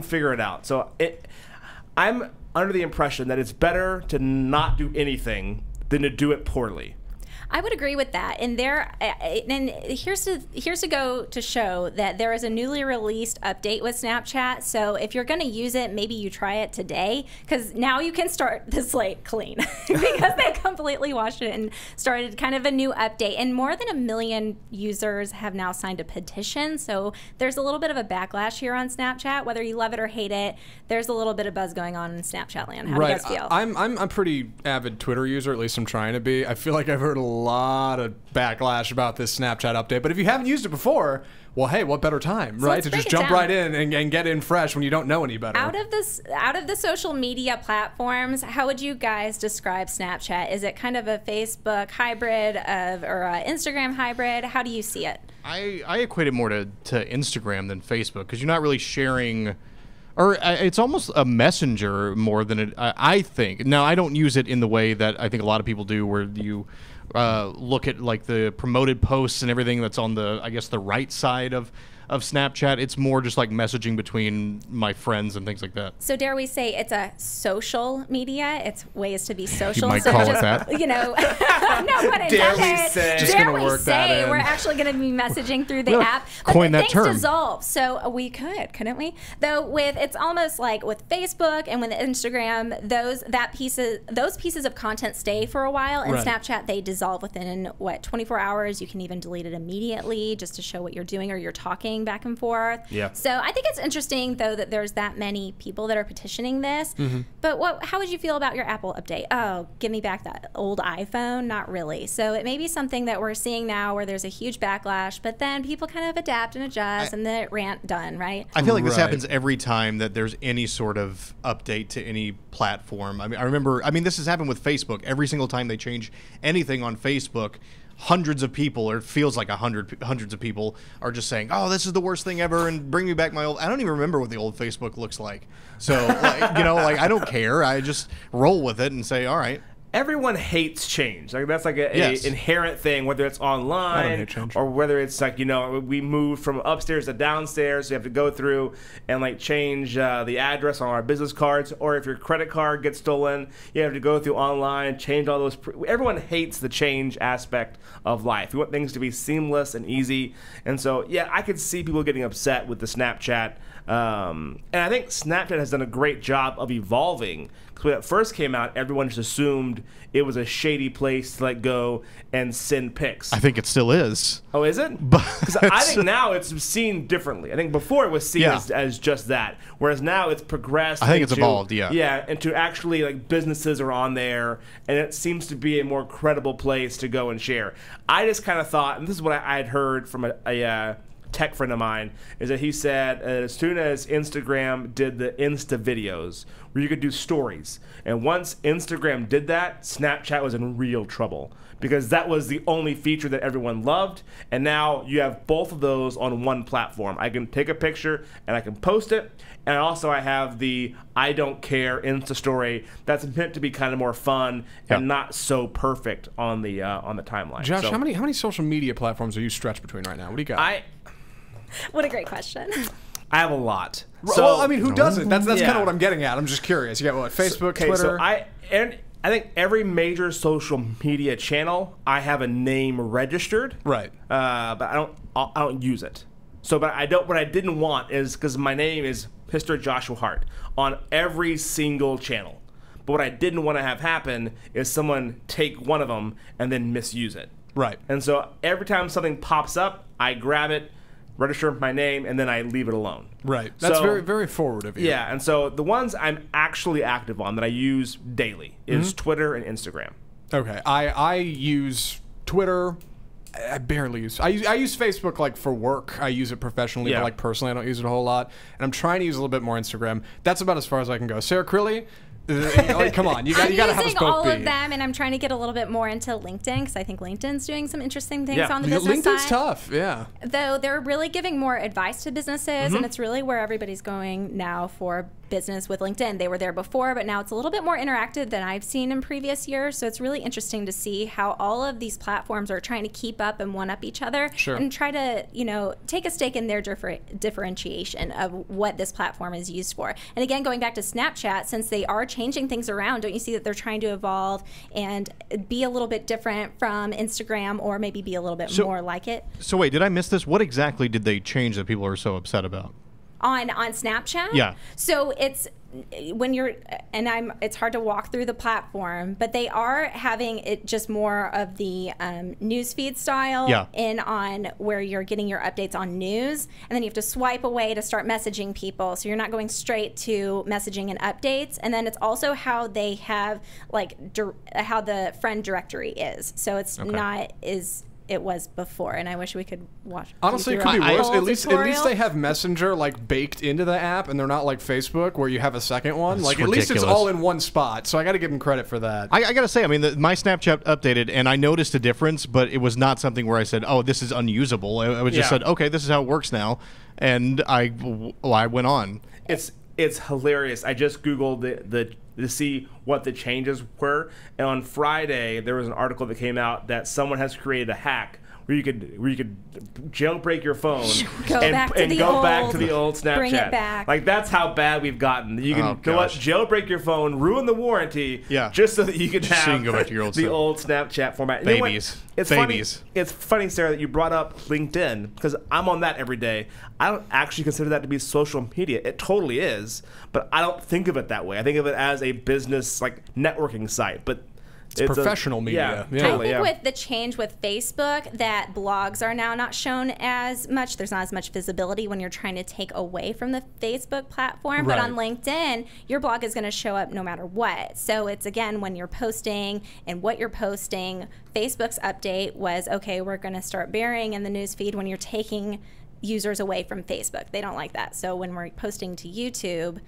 figure it out. So I'm under the impression that it's better to not do anything than to do it poorly. I would agree with that. And here's to go to show that there is a newly released update with Snapchat. So if you're going to use it, maybe you try it today, because now you can start the slate clean because they completely washed it and started kind of a new update. And more than 1 million users have now signed a petition. So there's a little bit of a backlash here on Snapchat, whether you love it or hate it. There's a little bit of buzz going on in Snapchat land. How do you guys feel? I'm a pretty avid Twitter user, at least I'm trying to be. I feel like I've heard a lot of backlash about this Snapchat update, but if you haven't used it before, well, hey, what better time, right? To just jump right in and get in fresh when you don't know any better. Out of the social media platforms, how would you guys describe Snapchat? Is it kind of a Facebook hybrid or an Instagram hybrid? How do you see it? I equate it more to Instagram than Facebook, because you're not really sharing. Or it's almost a messenger more than it, I think. Now, I don't use it in the way that I think a lot of people do, where you look at like the promoted posts and everything that's on the, I guess, the right side of Snapchat. It's more just like messaging between my friends and things like that. So dare we say it's a social media? It's ways to be social. You might so call just, it that. You know, no pun intended. Dare we say? Just Dare gonna we work that say in. We're actually going to be messaging through the app. But coin that things term. dissolve. So we couldn't we? Though it's almost like with Facebook and with Instagram, those pieces of content stay for a while. And Right. Snapchat, they dissolve within 24 hours. You can even delete it immediately just to show what you're doing, or you're talking back and forth. Yeah. So I think it's interesting, though, that there's that many people that are petitioning this. Mm-hmm. But how would you feel about your Apple update? Oh, give me back that old iPhone? Not really. So it may be something that we're seeing now where there's a huge backlash, but then people kind of adapt and adjust, and the rant done, right? I feel like this Right. happens every time that there's any sort of update to any platform. I mean, this has happened with Facebook. Every single time they change anything on Facebook, hundreds of people, or it feels like hundreds of people, are just saying, "Oh, this is the worst thing ever," and bring me back my old. I don't even remember what the old Facebook looks like. So, I don't care. I just roll with it and say, "All right." everyone hates change. Like that's like a inherent thing, whether it's online or whether it's like, you know, we moved from upstairs to downstairs, so you have to go through and like change the address on our business cards, or if your credit card gets stolen, you have to go through online, change all those. Everyone hates the change aspect of life. We want things to be seamless and easy, and so yeah, I could see people getting upset with the Snapchat. And I think Snapchat has done a great job of evolving. Because when it first came out, everyone just assumed it was a shady place to like go and send pics. I think it still is. Oh, is it? Because I think now it's seen differently. I think before it was seen as just that, whereas now it's progressed. I think it's evolved. Yeah. Yeah, and to actually like businesses are on there, and it seems to be a more credible place to go and share. I just kind of thought, and this is what I had heard from a tech friend of mine, is that he said as soon as Instagram did the Insta videos where you could do stories, and once Instagram did that, Snapchat was in real trouble because that was the only feature that everyone loved, and now you have both of those on one platform. I can take a picture and I can post it, and also I have the I don't care Insta story that's meant to be kind of more fun and not so perfect on the timeline. Josh, so, how many social media platforms are you stretched between right now? What do you got? What a great question. I have a lot. So, well, I mean, who doesn't? That's kind of what I'm getting at. I'm just curious. You got what? Facebook, Twitter. So I think every major social media channel I have a name registered. Right. But I don't use it. So, but what I didn't want is because my name is Mr. Joshua Hart on every single channel. But what I didn't want to have happen is someone take one of them and then misuse it. Right. And so every time something pops up, I grab it, register my name, and then I leave it alone. Right. That's very, very forward of you. Yeah, and so the ones I'm actually active on that I use daily is Twitter and Instagram. Okay. I use Twitter. I barely use. I use Facebook like for work. I use it professionally, but like personally, I don't use it a whole lot. And I'm trying to use a little bit more Instagram. That's about as far as I can go. Sarah Crilly, like, come on, you got to have us both. I'm using all of them, and I'm trying to get a little bit more into LinkedIn because I think LinkedIn's doing some interesting things on the business side. LinkedIn's tough, yeah. Though they're really giving more advice to businesses, and it's really where everybody's going now for business with LinkedIn. They were there before, but now it's a little bit more interactive than I've seen in previous years. So it's really interesting to see how all of these platforms are trying to keep up and one up each other and try to, you know, take a stake in their differentiation of what this platform is used for. And again, going back to Snapchat, since they are changing things around, don't you see that they're trying to evolve and be a little bit different from Instagram, or maybe be a little bit more like it? So wait, did I miss this? What exactly did they change that people are so upset about? On Snapchat? Yeah. So it's when you're, and it's hard to walk through the platform, but they are having it just more of the newsfeed style in on where you're getting your updates on news, and then you have to swipe away to start messaging people. So you're not going straight to messaging and updates. And then it's also how they have like how the friend directory is. So it's not as it was before, and I wish we could watch. Honestly, it could be worse. At least they have Messenger like baked into the app, and they're not like Facebook where you have a second one. That's like ridiculous. At least it's all in one spot. So I got to give them credit for that. I got to say, I mean, my Snapchat updated, and I noticed a difference, but it was not something where I said, "Oh, this is unusable." I was just said, "Okay, this is how it works now," and I went on. It's hilarious. I just Googled to see what the changes were, and on Friday there was an article that came out that someone has created a hack where you could jailbreak your phone and go back to the old Snapchat. Bring it back. Like that's how bad we've gotten. You can jailbreak your phone, ruin the warranty, just so that you can have go back to your old the old Snapchat format. Babies. It's funny, Sarah, that you brought up LinkedIn, because I'm on that every day. I don't actually consider that to be social media. It totally is, but I don't think of it that way. I think of it as a business like networking site, but it's professional media. I think with the change with Facebook that blogs are now not shown as much. There's not as much visibility when you're trying to take away from the Facebook platform. But on LinkedIn, your blog is going to show up no matter what. So it's, again, when you're posting and what you're posting. Facebook's update was, okay, we're going to start burying in the newsfeed when you're taking users away from Facebook. They don't like that. So when we're posting to YouTube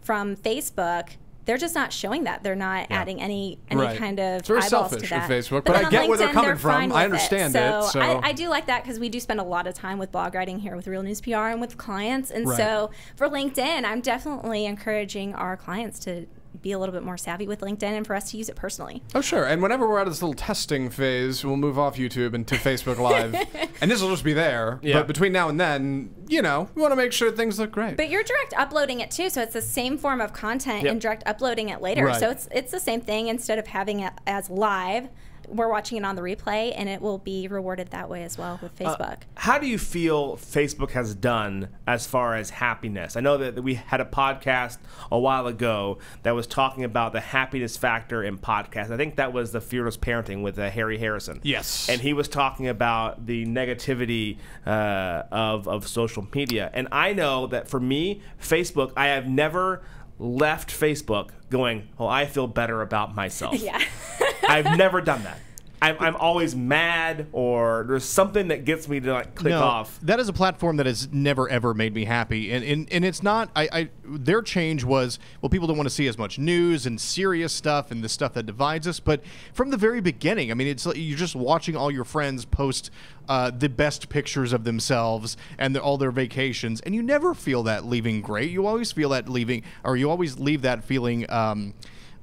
from Facebook, they're just not showing that. They're not adding any kind of it's very eyeballs selfish to that. with Facebook, but I get where they're coming from. I understand it. So I do like that, because we do spend a lot of time with blog writing here with Real News PR and with clients. And so for LinkedIn, I'm definitely encouraging our clients to be a little bit more savvy with LinkedIn and for us to use it personally. Oh, sure. And whenever we're out of this little testing phase, we'll move off YouTube into Facebook Live. And this will just be there. Yeah. But between now and then, you know, we want to make sure things look great. But you're direct uploading it too, so it's the same form of content and direct uploading it later. Right. So it's the same thing. Instead of having it as live, we're watching it on the replay, and it will be rewarded that way as well with Facebook. How do you feel Facebook has done as far as happiness? I know that we had a podcast a while ago that was talking about the happiness factor in podcasts. I think that was the Fearless Parenting with Harry Harrison. Yes. And he was talking about the negativity of social media. And I know that for me, Facebook, I have never left Facebook going, oh, I feel better about myself. Yeah. I've never done that. I'm always mad, or there's something that gets me to like click off. That is a platform that has never ever made me happy, and it's not. Their change was, well, people don't want to see as much news and serious stuff and the stuff that divides us. But from the very beginning, I mean, it's like you're just watching all your friends post the best pictures of themselves and all their vacations, and you never feel that leaving great. You always feel that leaving, or you always leave that feeling.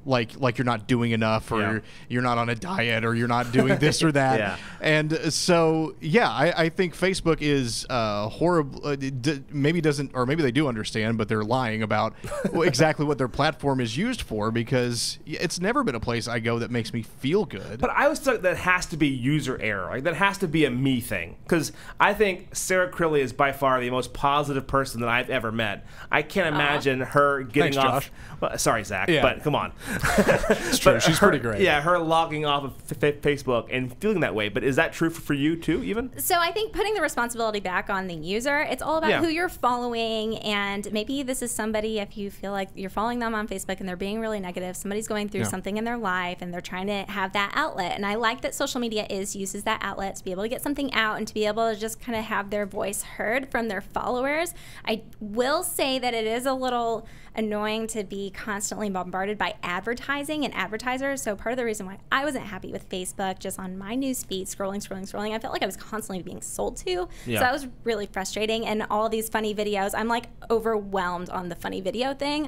Like you're not doing enough, or you're not on a diet, or you're not doing this or that. And so, I think Facebook is horrible. Maybe doesn't, or maybe they do understand, but they're lying about exactly what their platform is used for, because it's never been a place I go that makes me feel good. But I always thought that has to be user error. Like, that has to be a me thing. Because I think Sarah Crilly is by far the most positive person that I've ever met. I can't imagine her getting off. Josh. Well, sorry, Zach, Yeah. but come on. It's true. She's pretty great. Yeah, her logging off of Facebook and feeling that way. But is that true for you too, even? So I think putting the responsibility back on the user, it's all about who you're following, and maybe this is somebody, if you feel like you're following them on Facebook and they're being really negative, somebody's going through something in their life and they're trying to have that outlet. And I like that social media uses that outlet to be able to get something out and to be able to just kind of have their voice heard from their followers. I will say that it is a little annoying to be constantly bombarded by advertising and advertisers. So part of the reason why I wasn't happy with Facebook, just on my news feed, scrolling, I felt like I was constantly being sold to. So that was really frustrating. And all these funny videos, I'm like overwhelmed on the funny video thing.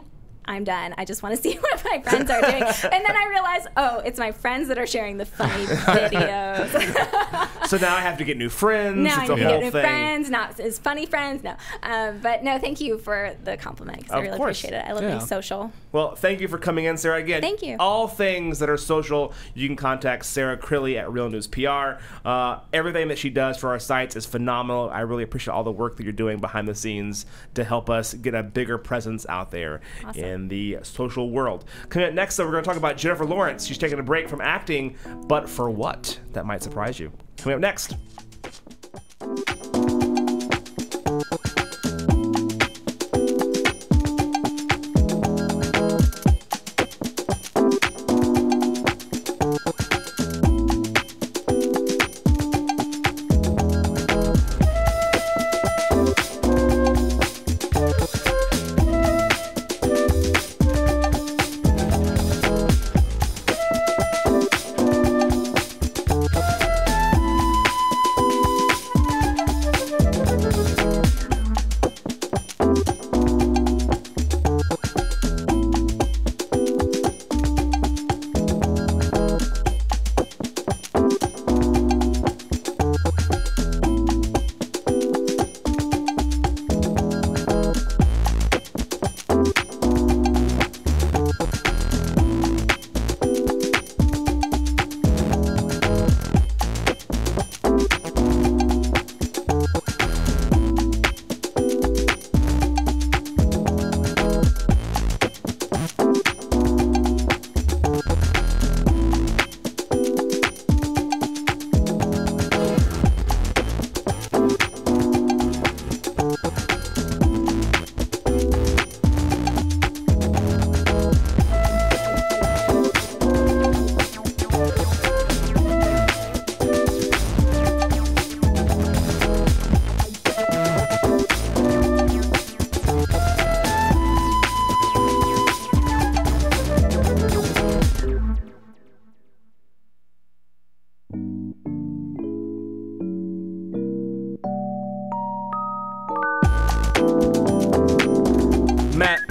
I'm done. I just want to see what my friends are doing. And then I realize, oh, it's my friends that are sharing the funny videos. So now I have to get new friends. Now it's I a need to whole get new thing. friends, not as funny friends. No. But no, thank you for the compliment, because I really appreciate it. I love being social. Well, thank you for coming in, Sarah. Again, Thank you. All things that are social, you can contact Sarah Crilly at Real News PR. Everything that she does for our sites is phenomenal. I really appreciate all the work that you're doing behind the scenes to help us get a bigger presence out there in the social world. Coming up next, though, we're going to talk about Jennifer Lawrence. She's taking a break from acting, but for what? That might surprise you. Coming up next.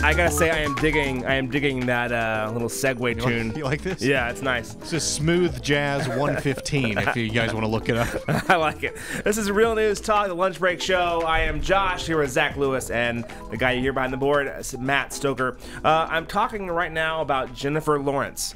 I gotta say, I am digging that little segue tune. You like this? Yeah, it's nice. It's a smooth jazz 115. If you guys want to look it up. I like it. This is Real News Talk, the Lunch Break Show. I am Josh here with Zach Lewis and the guy you hear behind the board, Matt Stoker. I'm talking right now about Jennifer Lawrence.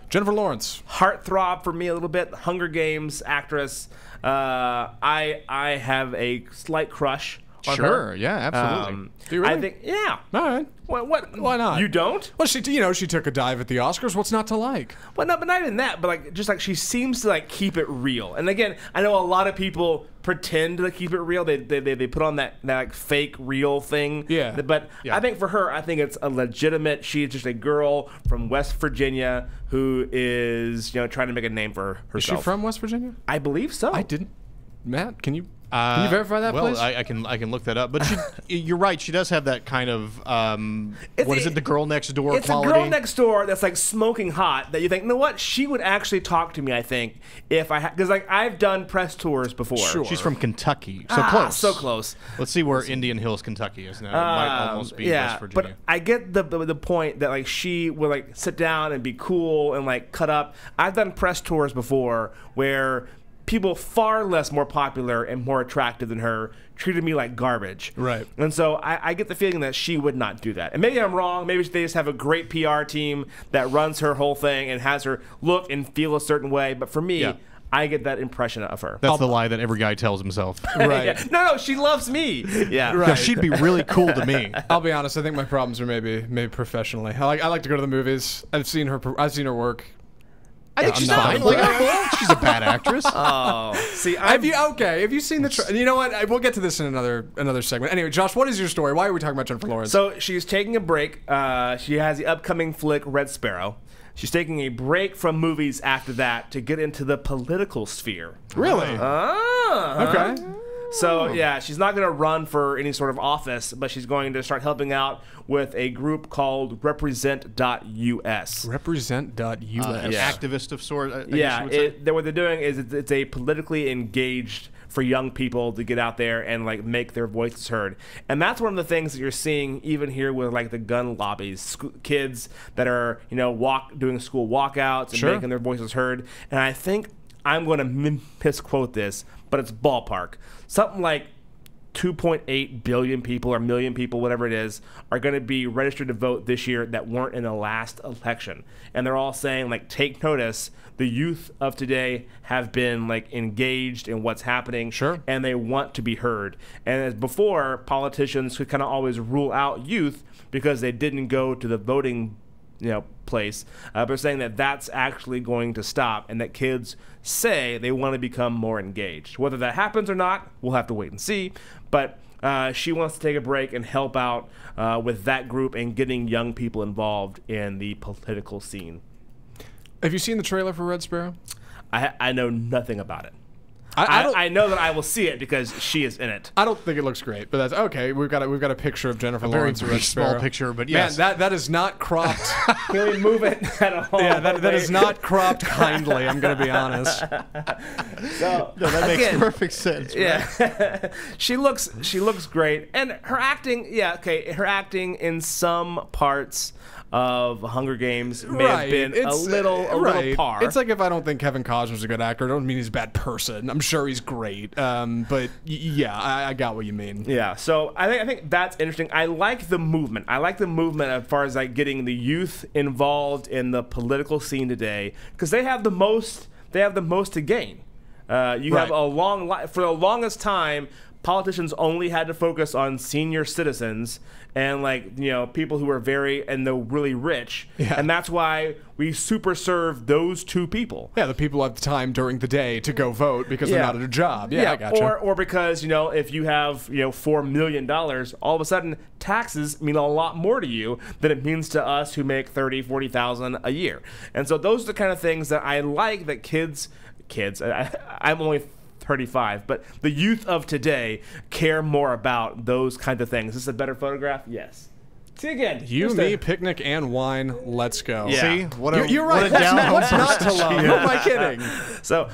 Jennifer Lawrence, heartthrob for me a little bit. Hunger Games actress. I have a slight crush on her. Sure, yeah, absolutely. Do you really? I think, yeah. All right. What? Why not? You don't? Well, she took a dive at the Oscars. What's not to like? Well, no, but not even that. But like, just like she seems to like keep it real. And again, I know a lot of people pretend to keep it real. They put on that like fake real thing. Yeah. But I think for her, I think it's a legitimate. She's just a girl from West Virginia who is trying to make a name for herself. Is she from West Virginia? I believe so. I didn't. Matt, can you verify that, well, please? I can look that up. But you're right. She does have that kind of what is it? The girl next door it's quality. It's a girl next door that's like smoking hot. That you think, you know what? She would actually talk to me. I think if I because like I've done press tours before. Sure. She's from Kentucky, so close. So close. Let's see where Indian Hills, Kentucky is now. It might almost be West Virginia. But I get the point that like she would like sit down and be cool and like cut up. I've done press tours before where people far less more popular and more attractive than her treated me like garbage. Right. And so I get the feeling that she would not do that. And maybe I'm wrong. Maybe they just have a great PR team that runs her whole thing and has her look and feel a certain way. But for me, I get that impression of her. That's the lie that every guy tells himself. Right. Yeah. No, she loves me. Yeah. Right. No, she'd be really cool to me. I'll be honest. I think my problems are maybe professionally. I like to go to the movies. I've seen her work. I think she's fine. She's a bad actress. Oh, see, have you seen the? You know what? We'll get to this in another segment. Anyway, Josh, what is your story? Why are we talking about Jennifer Lawrence? So she's taking a break. She has the upcoming flick Red Sparrow. She's taking a break from movies after that to get into the political sphere. Really? Okay. So, yeah, she's not going to run for any sort of office, but she's going to start helping out with a group called Represent.us. Represent.us. Activist of sorts. What they're doing is it's a politically engaged for young people to get out there and like make their voices heard. And that's one of the things that you're seeing even here with like the gun lobbies, kids that are, doing school walkouts and making their voices heard. And I think I'm going to misquote this, but it's ballpark. Something like 2.8 billion people or million people, whatever it is, are going to be registered to vote this year that weren't in the last election. And they're all saying, like, take notice. The youth of today have been, like, engaged in what's happening. Sure. And they want to be heard. And as before, politicians could kind of always rule out youth because they didn't go to the voting place, but they're saying that that's actually going to stop and that kids say they want to become more engaged. Whether that happens or not, we'll have to wait and see. But she wants to take a break and help out with that group and getting young people involved in the political scene. Have you seen the trailer for Red Sparrow? I know nothing about it. I know that I will see it because she is in it. I don't think it looks great, but that's okay. We've got a picture of Jennifer Lawrence. Very small picture, but yes. Man, that is not cropped. Can we move it at all? Yeah, that is not cropped kindly. I'm going to be honest. So, no, that makes perfect sense. Right? Yeah, she looks great, and her acting. Yeah, okay, her acting in some parts of Hunger Games may have been a little par. It's like if I don't think Kevin Costner's a good actor, I don't mean he's a bad person. I'm sure he's great, but yeah, I got what you mean. Yeah, so I think that's interesting. I like the movement. I like the movement as far as like getting the youth involved in the political scene today because they have the most. They have the most to gain. You have a long for the longest time. Politicians only had to focus on senior citizens and people who are really rich, and that's why we super serve those two people. Yeah, the people who have the time during the day to go vote because they're not at a job. Yeah, I gotcha. Or because if you have $4 million, all of a sudden taxes mean a lot more to you than it means to us who make $30,000-$40,000 a year. And so those are the kind of things that I like that kids. I'm only 35, but the youth of today care more about those kinds of things. Is this a better photograph? Yes. See you again. You, me, picnic, and wine. Let's go. Yeah. See? You're right. What's not to love? Who am I kidding? So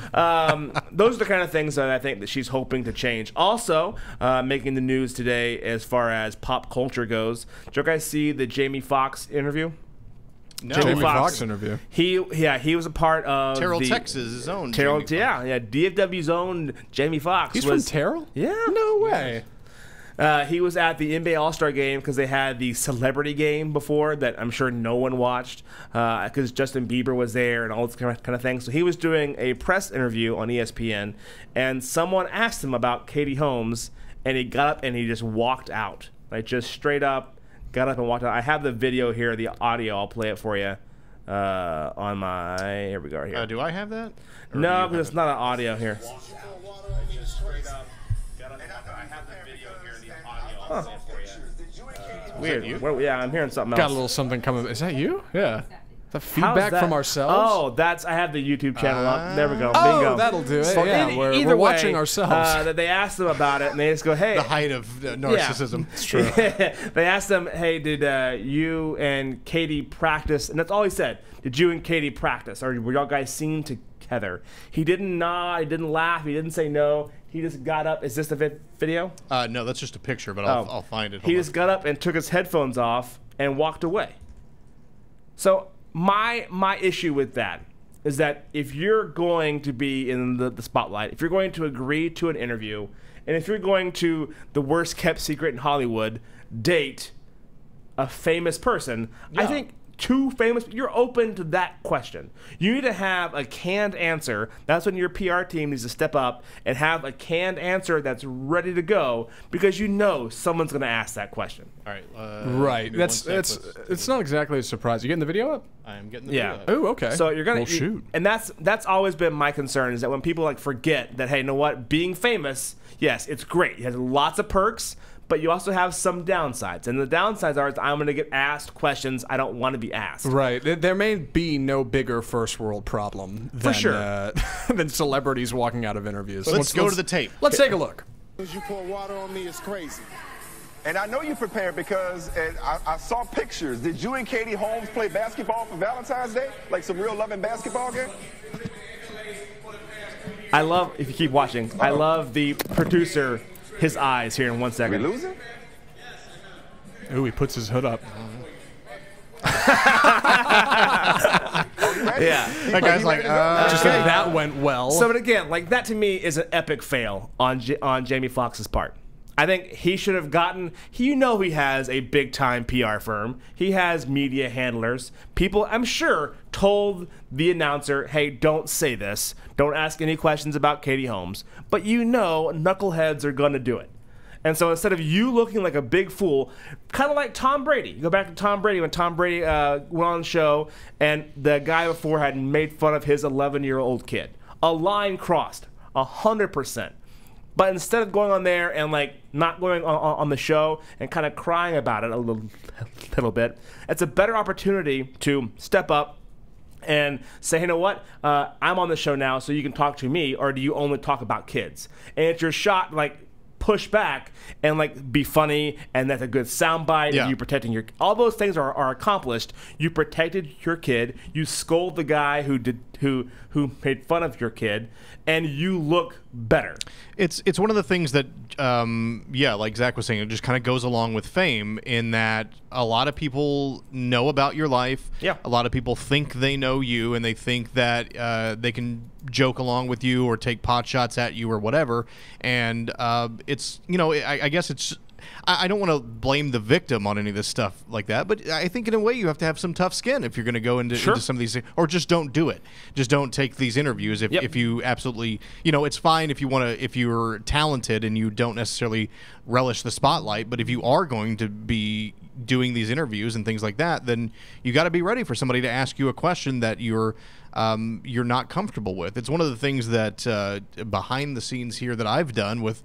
those are the kind of things that I think that she's hoping to change. Also, making the news today as far as pop culture goes. Did you guys see the Jamie Foxx interview? No. Jamie Foxx interview. He was a part of Terrell, Texas, his own. Terrell, Jamie yeah, DFW's own Jamie Foxx. He's from Terrell? Yeah. No way. He was at the NBA All-Star game because they had the celebrity game before that I'm sure no one watched because Justin Bieber was there and all this kind of thing. So he was doing a press interview on ESPN, and someone asked him about Katie Holmes, and he got up and he just walked out. Like, just straight up got up and walked out. I have the video here, the audio. I'll play it for you on my... Here we go. Here. Do I have that? Or No, because it's not an audio here. Huh. Weird. Yeah, I'm hearing something else. Got a little something coming. Is that you? Yeah. The feedback from ourselves? Oh, I have the YouTube channel up. There we go. Oh, Bingo. That'll do it. So yeah, we're watching ourselves. They asked them about it, and they just go, hey. The height of narcissism. It's true. They asked them, hey, did you and Katie practice? And that's all he said. Did you and Katie practice? Or were y'all guys seen together? He didn't nod. He didn't laugh. He didn't say no. He just got up. Is this the video? No, that's just a picture, but I'll find it. He just got up and took his headphones off and walked away. So my issue with that is that if you're going to be in the spotlight, if you're going to agree to an interview, and if you're going to, the worst kept secret in Hollywood, date a famous person, I think too famous, you're open to that question. You need to have a canned answer. That's when your PR team needs to step up and have a canned answer that's ready to go because you know someone's going to ask that question. All right. Right. It's not exactly a surprise. You getting the video up? I'm getting the video up. Oh, okay. So you're gonna shoot. And that's always been my concern is that when people like forget that, hey, you know what, being famous, yes, it's great. It has lots of perks. But you also have some downsides. And the downsides are I'm going to get asked questions I don't want to be asked. Right. There may be no bigger first world problem than, than celebrities walking out of interviews. Let's go to the tape. Let's take a look. You pour water on me is crazy. And I know you prepared because I saw pictures. Did you and Katie Holmes play basketball for Valentine's Day? Like some real loving basketball game? I love, if you keep watching, I love the producer, his eyes here in 1 second. We losing? Ooh, he puts his hood up. Yeah. That guy's like, just like that went well. So, but again, like that to me is an epic fail on Jamie Foxx's part. I think he should have gotten, he has a big time PR firm. He has media handlers. People, I'm sure, told the announcer, hey, don't say this. Don't ask any questions about Katie Holmes. But knuckleheads are going to do it. And so instead of you looking like a big fool, kind of like Tom Brady. You go back to Tom Brady when Tom Brady went on the show and the guy before had made fun of his 11-year-old kid. A line crossed, 100%. But instead of going on there and like not going on the show and kind of crying about it a little bit, it's a better opportunity to step up and say, hey, you know what? I'm on the show now, so you can talk to me, or do you only talk about kids? And it's your shot, like, push back and like be funny, and that's a good soundbite. Yeah. And you protecting your, all those things are accomplished. You protected your kid. You scold the guy who made fun of your kid, and you look better. It's one of the things that like Zach was saying, it just kind of goes along with fame in that a lot of people know about your life. Yeah. A lot of people think they know you, and they think that they can joke along with you or take pot shots at you or whatever. And it's, I guess it's, I don't want to blame the victim on any of this stuff like that, but I think in a way you have to have some tough skin if you're going to go into some of these things, or just don't do it. Just don't take these interviews if you absolutely, it's fine if you're talented and you don't necessarily relish the spotlight, but if you are going to be doing these interviews and things like that, then you got to be ready for somebody to ask you a question that you're not comfortable with. It's one of the things that behind the scenes here that I've done with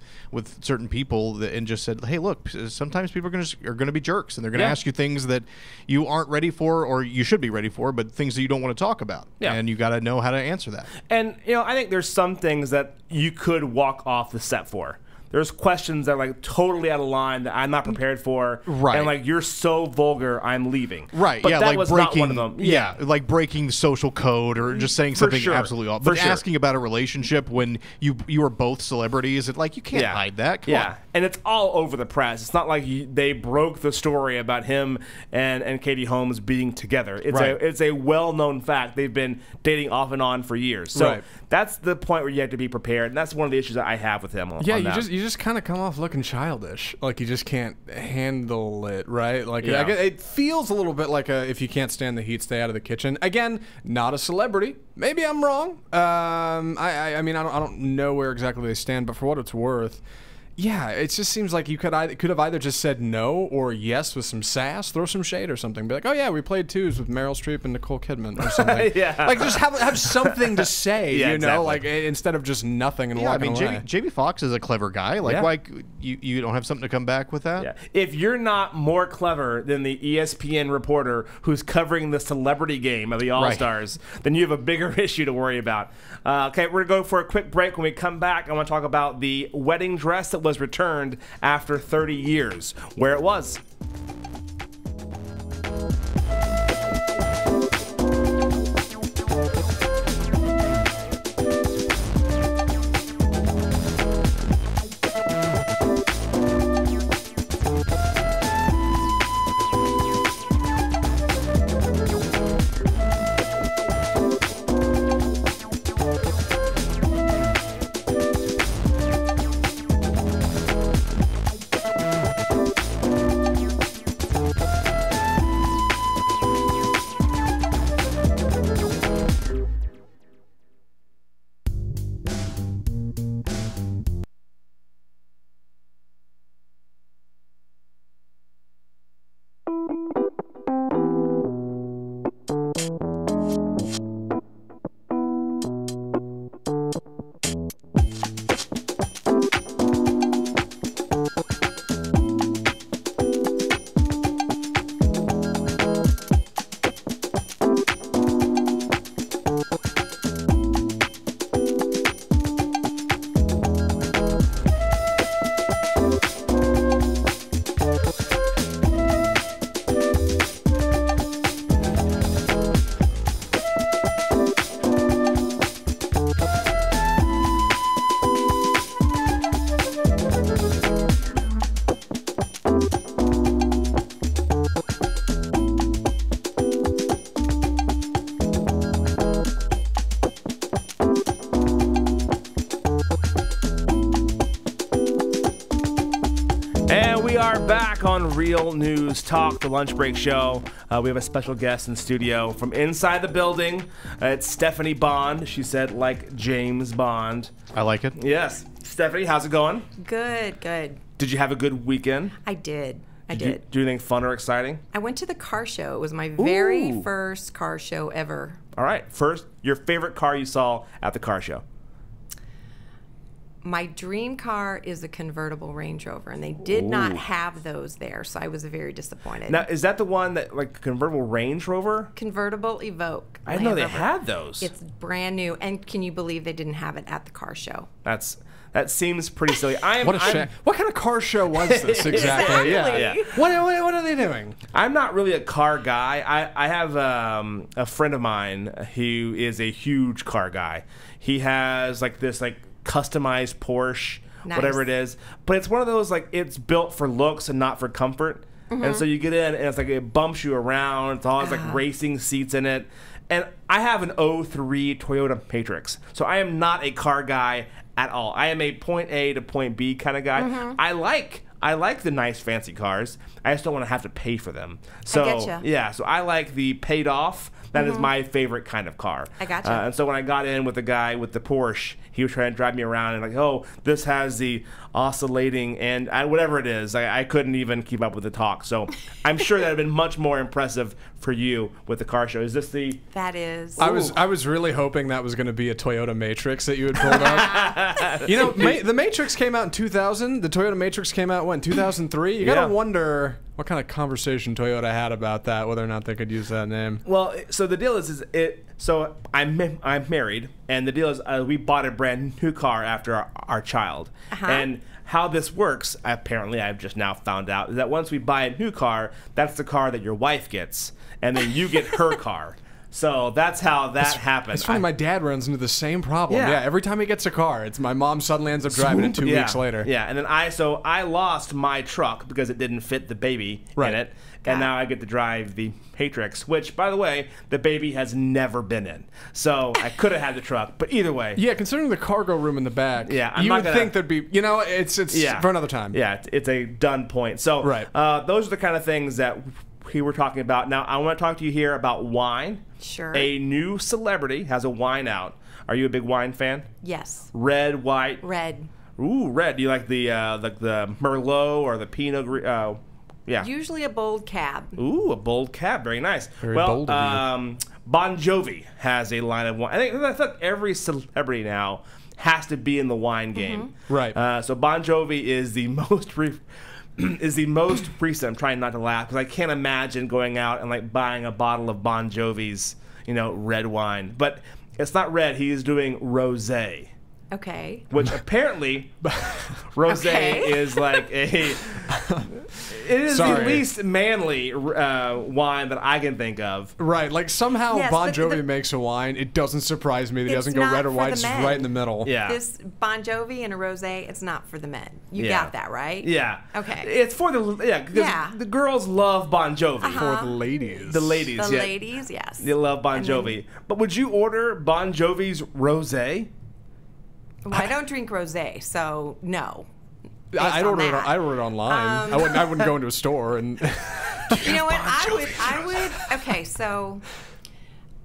certain people and just said, hey, look, sometimes people are going to be jerks, and they're going to ask you things that you aren't ready for, or you should be ready for, but things that you don't want to talk about. Yeah. And you got to know how to answer that. And I think there's some things that you could walk off the set for. there's questions that are like totally out of line that I'm not prepared for. Right. And like, you're so vulgar, I'm leaving. Right. But yeah. that Like was breaking not one of them. Yeah. Like breaking the social code or just saying something sure. absolutely awful. For But sure. asking about a relationship when you are both celebrities, it like you can't hide that. Come on. And it's all over the press. It's not like they broke the story about him and Katie Holmes being together. It's a well-known fact. They've been dating off and on for years. So that's the point where you have to be prepared, and that's one of the issues that I have with him. Yeah, you just kind of come off looking childish, like you just can't handle it, right? Like it feels a little bit like if you can't stand the heat, stay out of the kitchen. Again, not a celebrity. Maybe I'm wrong. I mean, I don't know where exactly they stand, but for what it's worth. Yeah, it just seems like you could have either just said no or yes with some sass, throw some shade or something. Be like, oh yeah, we played twos with Meryl Streep and Nicole Kidman or something. Like just have something to say, you know, like instead of just nothing and walking away. Jamie Foxx is a clever guy. Like, why you don't have something to come back with that? Yeah. If you're not more clever than the ESPN reporter who's covering the celebrity game of the All-Stars, then you have a bigger issue to worry about. Okay, we're going to go for a quick break. When we come back, I want to talk about the wedding dress that was returned after 30 years, where it was. We are back on Real News Talk, the lunch break show. We have a special guest in studio from inside the building. It's Stephanie Bond. She said, like James Bond. I like it. Yes. Stephanie, how's it going? Good, good. Did you have a good weekend? I did. Did you do anything fun or exciting? I went to the car show. It was my very first car show ever. All right. First, your favorite car you saw at the car show. My dream car is a convertible Range Rover, and they did not have those there, so I was very disappointed. Now, is that the one that, like, convertible Range Rover? Convertible Evoque. I didn't know they had those. It's brand new, and can you believe they didn't have it at the car show? That seems pretty silly. What a shame. What kind of car show was this exactly? Yeah. What are they doing? I'm not really a car guy. I have a friend of mine who is a huge car guy. He has like this customized Porsche, whatever it is. But it's one of those, like, it's built for looks and not for comfort. And so you get in and it's like it bumps you around. It's all like racing seats in it. And I have an 03 Toyota Matrix. So I am not a car guy at all. I am a point A to point B kind of guy. I like the nice fancy cars. I just don't want to have to pay for them. So I getcha. Yeah, so I like the paid off. That is my favorite kind of car. I gotcha. And so when I got in with the guy with the Porsche, he was trying to drive me around and like, oh, this has the oscillating and whatever it is. I couldn't even keep up with the talk. So I'm sure that would have been much more impressive for you with the car show. Is this the... That is. I was really hoping that was going to be a Toyota Matrix that you had pulled up. You know, the Matrix came out in 2000. The Toyota Matrix came out, when, 2003? You got to wonder what kind of conversation Toyota had about that, whether or not they could use that name. Well, so the deal is it So I'm married, and the deal is we bought a brand new car after our child. And how this works, apparently I've just now found out, is that once we buy a new car, that's the car that your wife gets, and then you get her car. So that's how that happens. It's funny, my dad runs into the same problem. Yeah, every time he gets a car, it's my mom suddenly ends up driving it 2 weeks later. Yeah, and then I lost my truck because it didn't fit the baby in it, and now I get to drive the Matrix, which, by the way, the baby has never been in. So I could have had the truck, but either way. Yeah, considering the cargo room in the back, you would think there'd be, it's for another time. Yeah, it's a done point. So those are the kind of things that we were talking about. Now, I want to talk to you here about wine. Sure. A new celebrity has a wine out. Are you a big wine fan? Yes. Red, white? Red. Ooh, red. Do you like the Merlot or the Pinot Gris? Yeah. Usually a bold cab. Ooh, a bold cab. Very nice. Very bold of you. Bon Jovi has a line of wine. I think every celebrity now has to be in the wine game. Right. So Bon Jovi is the most recent. I'm trying not to laugh because I can't imagine going out and like buying a bottle of Bon Jovi's, red wine. But it's not red. He is doing rosé. Okay. Which apparently, rosé is like it is the least manly wine that I can think of. Right, like somehow Bon Jovi makes a wine. It doesn't surprise me that he doesn't go red or white. It's right in the middle. Yeah. This Bon Jovi and a rosé, it's not for the men. You got that, right? Yeah. Okay. It's for the girls love Bon Jovi. For the ladies. The ladies, The ladies, yes. They love Bon Jovi. But would you order Bon Jovi's rosé? Well, I don't drink rosé, so no. I'd order it online. I wouldn't go into a store and. You know what? I would. Okay, so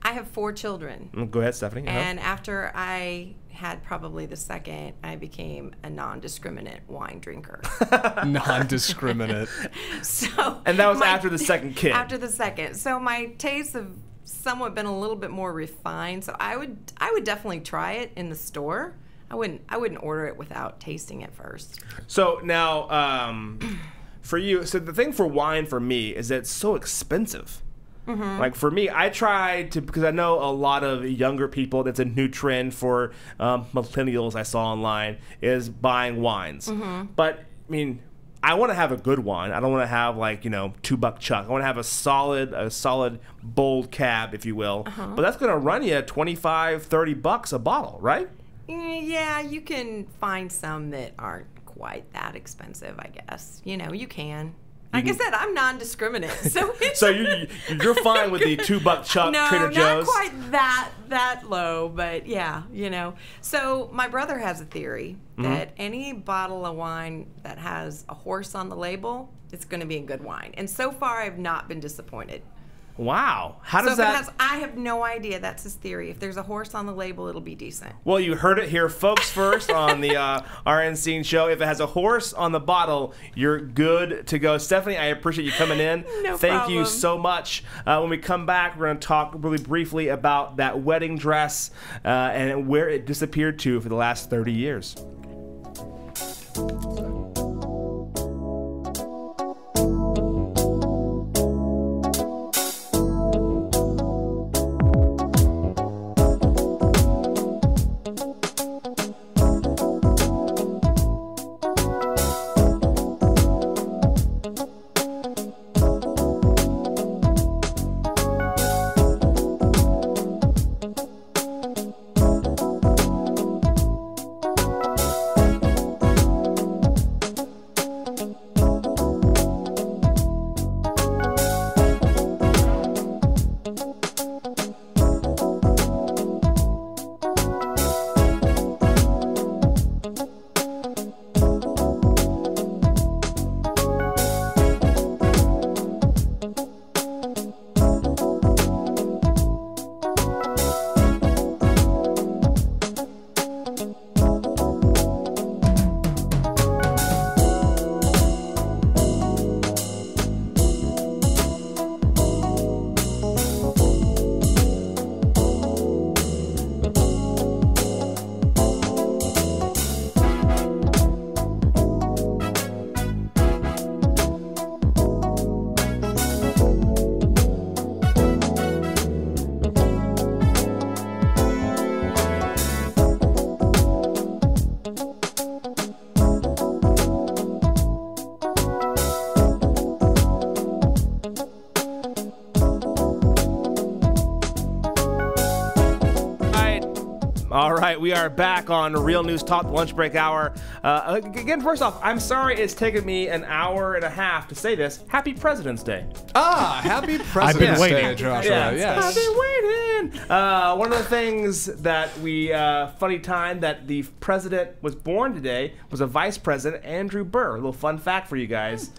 I have 4 children. Go ahead, Stephanie. And after I had probably the second, I became a non-discriminate wine drinker. Non-discriminate. And that was after the second kid. After the second. So my tastes have somewhat been a little bit more refined. So I would definitely try it in the store. I wouldn't order it without tasting it first. So now, for you, so the thing for wine for me is that it's so expensive. Like for me, I try to, because I know a lot of younger people, that's a new trend for millennials I saw online, is buying wines. But I mean, I want to have a good wine. I don't want to have like, $2 Chuck. I want to have a solid bold cab, if you will. But that's going to run you $25-30 a bottle, right? Yeah, you can find some that aren't quite that expensive, I guess. You can. Like I said, I'm non-discriminate. So you're fine with the $2 Chuck Trader Joe's? No, not quite that low, but yeah, So my brother has a theory that any bottle of wine that has a horse on the label, it's going to be a good wine. And so far, I've not been disappointed. Wow. How does that... I have no idea. That's his theory. If there's a horse on the label, it'll be decent. Well, you heard it here, folks, first on the RN Scene show. If it has a horse on the bottle, you're good to go. Stephanie, I appreciate you coming in. Thank you so much. When we come back, we're going to talk really briefly about that wedding dress and where it disappeared to for the last 30 years. we are back on Real News Talk Lunch Break Hour. Again, first off, I'm sorry it's taken me an hour and a half to say this. Happy President's Day. Happy President's Day, Joshua. Yes. I've been waiting. One of the things that funny time that the president was born today was a vice president, Andrew Burr. A little fun fact for you guys.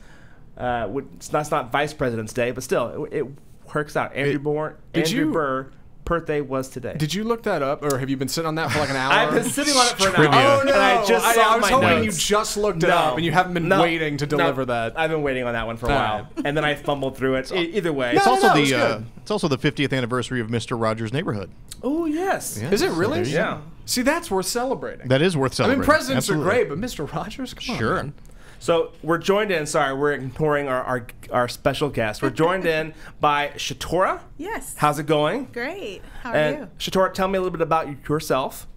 It's not Vice President's Day, but still, it works out. Andrew Burr. Birthday was today. Did you look that up, or have you been sitting on that for like an hour? I've been sitting on it for an hour. Oh no! And I just saw I was my hoping notes. you just looked it up and you haven't been waiting to deliver that. I've been waiting on that one for a while, and then I fumbled through it. Either way, it's also the 50th anniversary of Mr. Rogers' Neighborhood. Oh yes, is it really? Yeah. See, that's worth celebrating. That is worth celebrating. I mean, presidents are great, but Mr. Rogers, come on, man. So we're joined in. Sorry, we're ignoring our special guest. We're joined in by Shatora. Yes. How's it going? Great. How are you? Shatora, tell me a little bit about yourself.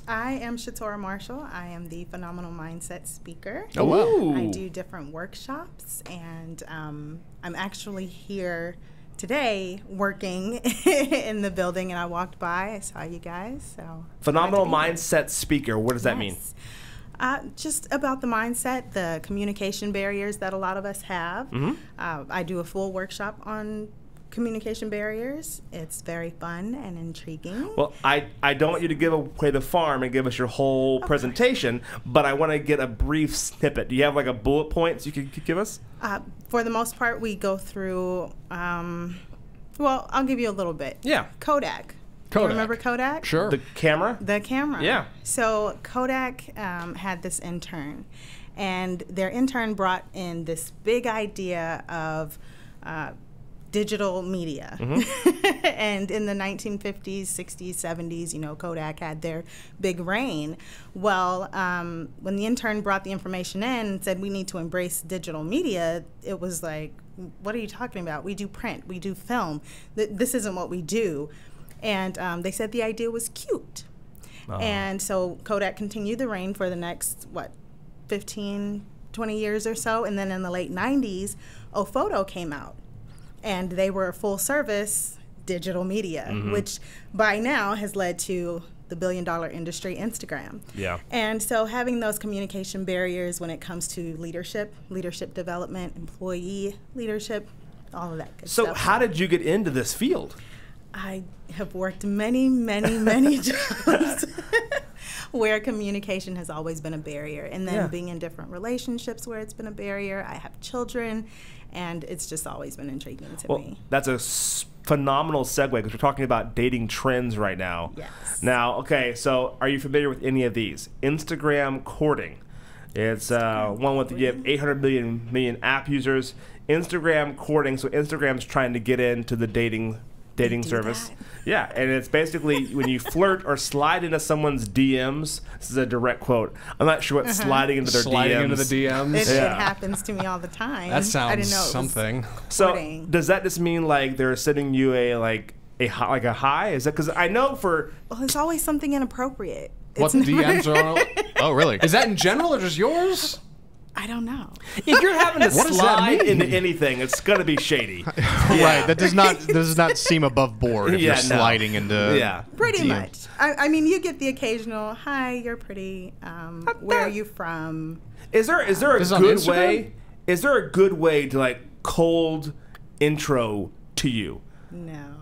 I am Shatora Marshall. I am the Phenomenal Mindset Speaker. Oh, wow. I do different workshops, and I'm actually here today working in the building, and I walked by. I saw you guys. So Phenomenal Mindset Speaker. What does that mean? Just about the mindset, the communication barriers that a lot of us have. Mm-hmm. I do a full workshop on communication barriers. It's very fun and intriguing. Well, I don't want you to give away the farm and give us your whole presentation, but I want to get a brief snippet. Do you have like a bullet points you could give us? For the most part, we go through, well, I'll give you a little bit. Yeah. Kodak. Kodak. You remember Kodak? Sure. The camera? The camera. Yeah. So Kodak had this intern, and their intern brought in this big idea of digital media. Mm-hmm. And in the 1950s, 60s, 70s, Kodak had their big reign. Well, when the intern brought the information in and said we need to embrace digital media, it was like, what are you talking about? We do print, we do film. This isn't what we do. And they said the idea was cute. And so Kodak continued the reign for the next, 15, 20 years or so. And then in the late 90s, Photo came out. And they were full service digital media, mm-hmm. which by now has led to the billion-dollar industry, Instagram. Yeah. And so having those communication barriers when it comes to leadership development, employee leadership, all of that good stuff. So how did you get into this field? I have worked many, many, many jobs where communication has always been a barrier. And then being in different relationships where it's been a barrier. I have children, and it's just always been intriguing to me. That's a phenomenal segue because we're talking about dating trends right now. Yes. Now, okay, so are you familiar with any of these? Instagram courting. It's one with 800 million app users. Instagram courting, so Instagram's trying to get into the dating service. Yeah, and it's basically when you flirt or slide into someone's DMs. This is a direct quote. I'm not sure what sliding into their sliding DMs. into the DMs. It happens to me all the time. That sounds I didn't know something. So does that just mean like they're sending you a high? Is that because I know for well, there's always something inappropriate. What DMs are? Oh, really? Is that in general or just yours? I don't know. If you're having to slide into anything, it's gonna be shady. Right. That does not seem above board if you're sliding into. Pretty much. I mean, you get the occasional, "Hi, you're pretty. Where are you from?" Is there a good way? Is there a good way to like cold intro to you? No.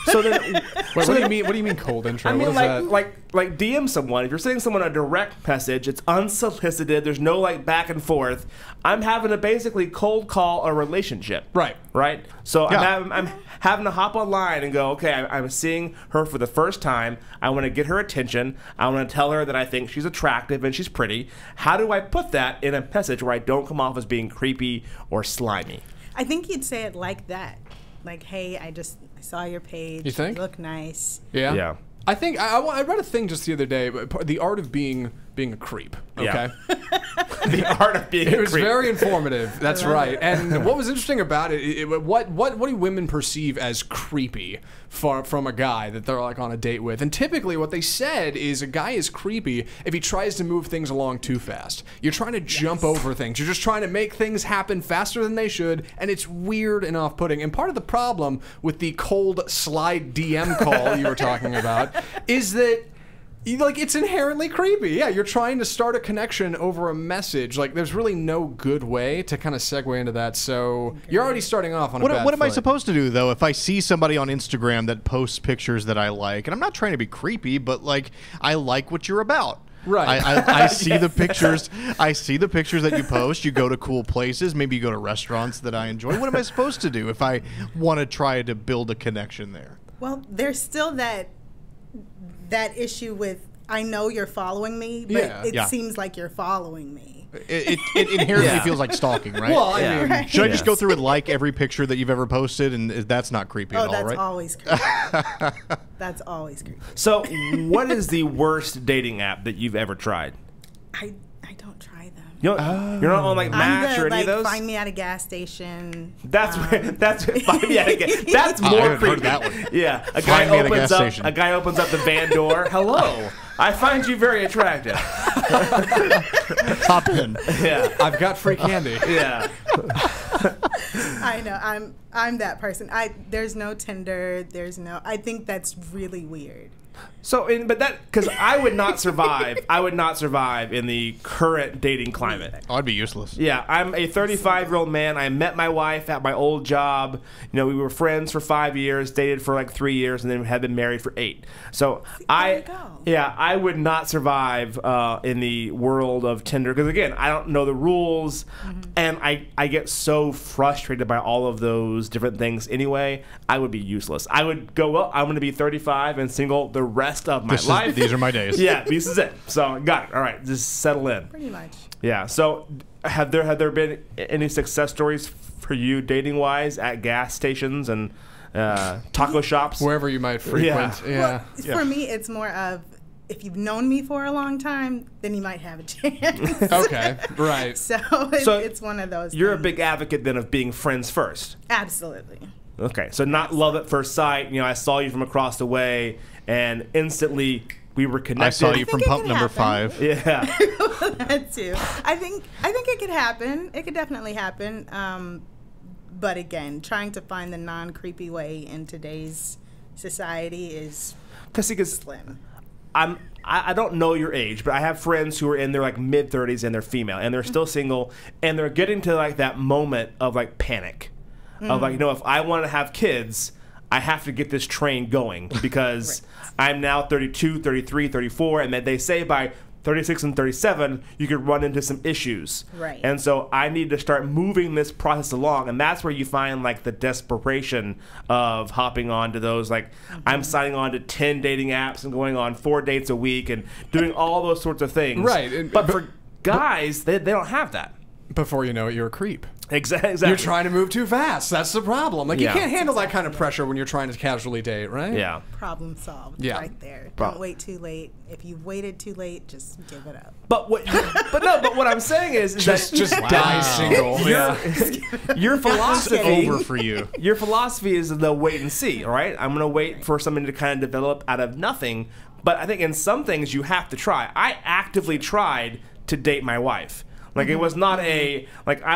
So then, what do you mean? What do you mean cold intro? I mean, what is like DM someone. If you're sending someone a direct message, it's unsolicited. There's no like back and forth. I'm having to basically cold call a relationship. Right. Right. So I'm having to hop online and go. Okay, I'm seeing her for the first time. I want to get her attention. I want to tell her that I think she's attractive and she's pretty. How do I put that in a message where I don't come off as being creepy or slimy? I think you'd say it like that. Like, hey, I saw your page. You think? You look nice. Yeah. Yeah. I think I read a thing just the other day, the art of being a creep. Okay. The art of being a creep. It was very informative. That's right. And what was interesting about it, what do women perceive as creepy from a guy that they're like on a date with? And typically what they said is a guy is creepy if he tries to move things along too fast. You're trying to jump over things. You're just trying to make things happen faster than they should, and it's weird and off-putting. And part of the problem with the cold slide DM call you were talking about is that Like, it's inherently creepy. Yeah, you're trying to start a connection over a message. Like, there's really no good way to kind of segue into that. So you're already starting off on a bad What am I foot. supposed to do, though, if I see somebody on Instagram that posts pictures that I like? And I'm not trying to be creepy, but, like, I like what you're about. Right. I see the pictures. I see the pictures that you post. You go to cool places. Maybe you go to restaurants that I enjoy. What am I supposed to do if I want to try to build a connection there? Well, there's still that issue with, I know you're following me, but it seems like you're following me. It inherently feels like stalking, right? Well, I mean, Right. should I just go through and like every picture that you've ever posted, and that's not creepy at all, that's right? always creepy. That's always creepy. So, what is the worst dating app that you've ever tried? I don't try them. You're not on like Match or any of those. Find me at a gas station. That's find me at a gas. That's I more haven't creepy. heard that one. Yeah, a Find me at a gas up. station. A guy opens up the van door. Hello, I find you very attractive. Hop in. Yeah, I've got free candy. Yeah. I know. I'm that person. There's no Tinder. I think that's really weird. So, because I would not survive. I would not survive in the current dating climate. Oh, I'd be useless. Yeah, I'm a 35-year-old man. I met my wife at my old job. You know, we were friends for 5 years, dated for like 3 years, and then had been married for 8. So I would not survive in the world of Tinder because again, I don't know the rules, and I get so frustrated by all of those different things. Anyway, I would be useless. I would go, well, I'm going to be 35 and single the rest of my life. These are my days. Yeah, this is it. So got it. All right, just settle in. Pretty much. Yeah. So have there been any success stories for you dating wise at gas stations and taco shops, wherever you might frequent? Yeah. Well, for me, it's more of if you've known me for a long time, then you might have a chance. Okay. Right. So it's one of those. You're things. a big advocate then of being friends first. Absolutely. Okay, so not love at first sight. You know, I saw you from across the way, and instantly we were connected. I saw you from pump number 5. Yeah, that too. I think it could happen. It could definitely happen. But again, trying to find the non-creepy way in today's society is slim. I don't know your age, but I have friends who are in their like mid-30s and they're female and they're still single and they're getting to like that moment of like panic. Of like, you know, if I want to have kids, I have to get this train going because I'm now 32, 33, 34, and they say by 36 and 37, you could run into some issues. Right. And so I need to start moving this process along, and that's where you find like the desperation of hopping onto those, like I'm signing on to 10 dating apps and going on 4 dates a week and doing all those sorts of things. Right. But for guys, they don't have that. Before you know it, you're a creep. Exactly. You're trying to move too fast. That's the problem. Like, Yeah. you can't handle that kind of pressure when you're trying to casually date, right? Yeah. Problem solved. Yeah. Right there. Don't wait too late. If you've waited too late, just give it up. But what I'm saying is Just that die single. your philosophy over for you. Your philosophy is the wait and see. All right, I'm gonna wait for something to kind of develop out of nothing. But I think in some things you have to try. I actively tried to date my wife. Like it was not I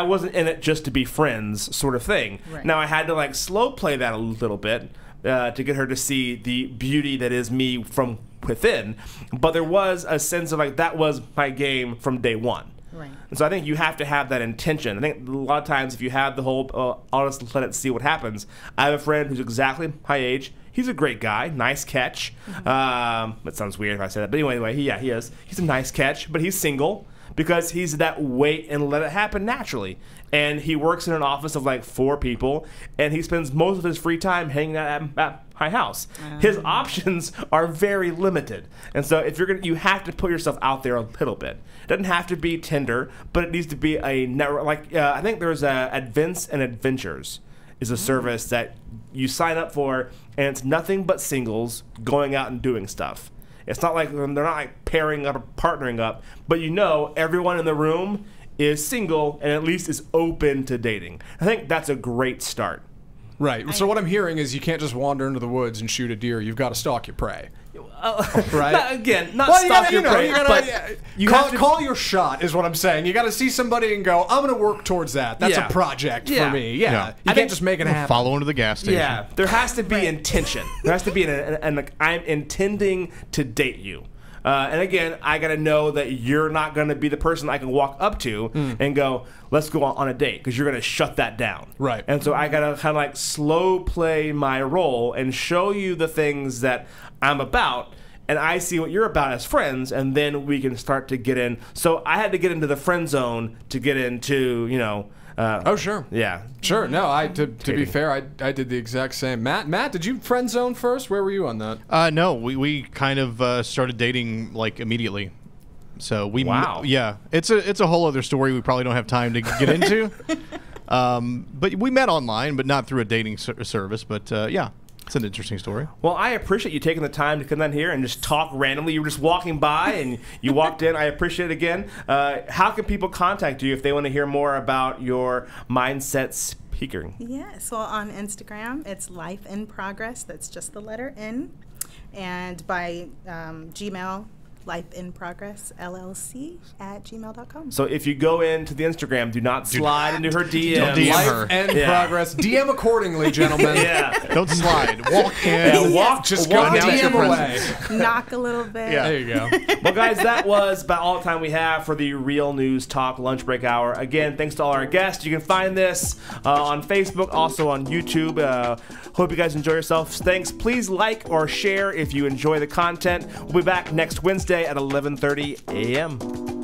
wasn't in it just to be friends sort of thing. Right. Now I had to like slow play that a little bit to get her to see the beauty that is me from within. But there was a sense of like that was my game from day one. Right. And so I think you have to have that intention. I think a lot of times if you have the whole I'll just let it see what happens. I have a friend who's exactly my age. He's a great guy, nice catch. That sounds weird if I say that, but anyway, he is. He's a nice catch, but he's single. Because he's that wait and let it happen naturally. And he works in an office of like 4 people, and he spends most of his free time hanging out at my house. His options are very limited. And so if you have to put yourself out there a little bit. It doesn't have to be Tinder, but it needs to be a network. Like I think there's Advents and Adventures is a service that you sign up for, and it's nothing but singles going out and doing stuff. It's not like they're not like pairing up or partnering up, but you know everyone in the room is single and at least is open to dating. I think that's a great start. Right. So what I'm hearing is you can't just wander into the woods and shoot a deer. You've got to stalk your prey. Right? Not stalk your prey, but you have to call your shot is what I'm saying. You got to see somebody and go, I'm going to work towards that. That's a project for me. Yeah. You can't just make it happen. Follow into the gas station. Yeah. There has to be intention. There has to be like I'm intending to date you. And again, I got to know that you're not going to be the person I can walk up to and go, let's go on a date, because you're going to shut that down. Right. And so I got to kind of like slow play my role and show you the things that I'm about, and I see what you're about as friends, and then we can start to get in. So I had to get into the friend zone to get into, oh, sure. Yeah. Sure. No, to be fair, I did the exact same. Matt, did you friend zone first? Where were you on that? No, we kind of started dating like immediately. So Wow. Yeah, it's a whole other story we probably don't have time to get into. But we met online, but not through a dating service. But yeah. It's an interesting story. Well, I appreciate you taking the time to come down here and just talk randomly. You were just walking by and you walked in. I appreciate it again. How can people contact you if they want to hear more about your mindset speaking? Yes, well, on Instagram, it's Life in Progress. That's just the letter N. And by Gmail, lifeinprogressllc@gmail.com. So if you go into the Instagram, do not slide into her DM. Don't DM her. Life and progress. DM accordingly, gentlemen. Yeah. Don't slide. Walk in. Just walk go down DM your away. Knock a little bit. Yeah. There you go. Well, guys, that was about all the time we have for the Real News Talk Lunch Break Hour. Again, thanks to all our guests. You can find this on Facebook, also on YouTube. Hope you guys enjoy yourselves. Thanks. Please like or share if you enjoy the content. We'll be back next Wednesday at 11:30 a.m.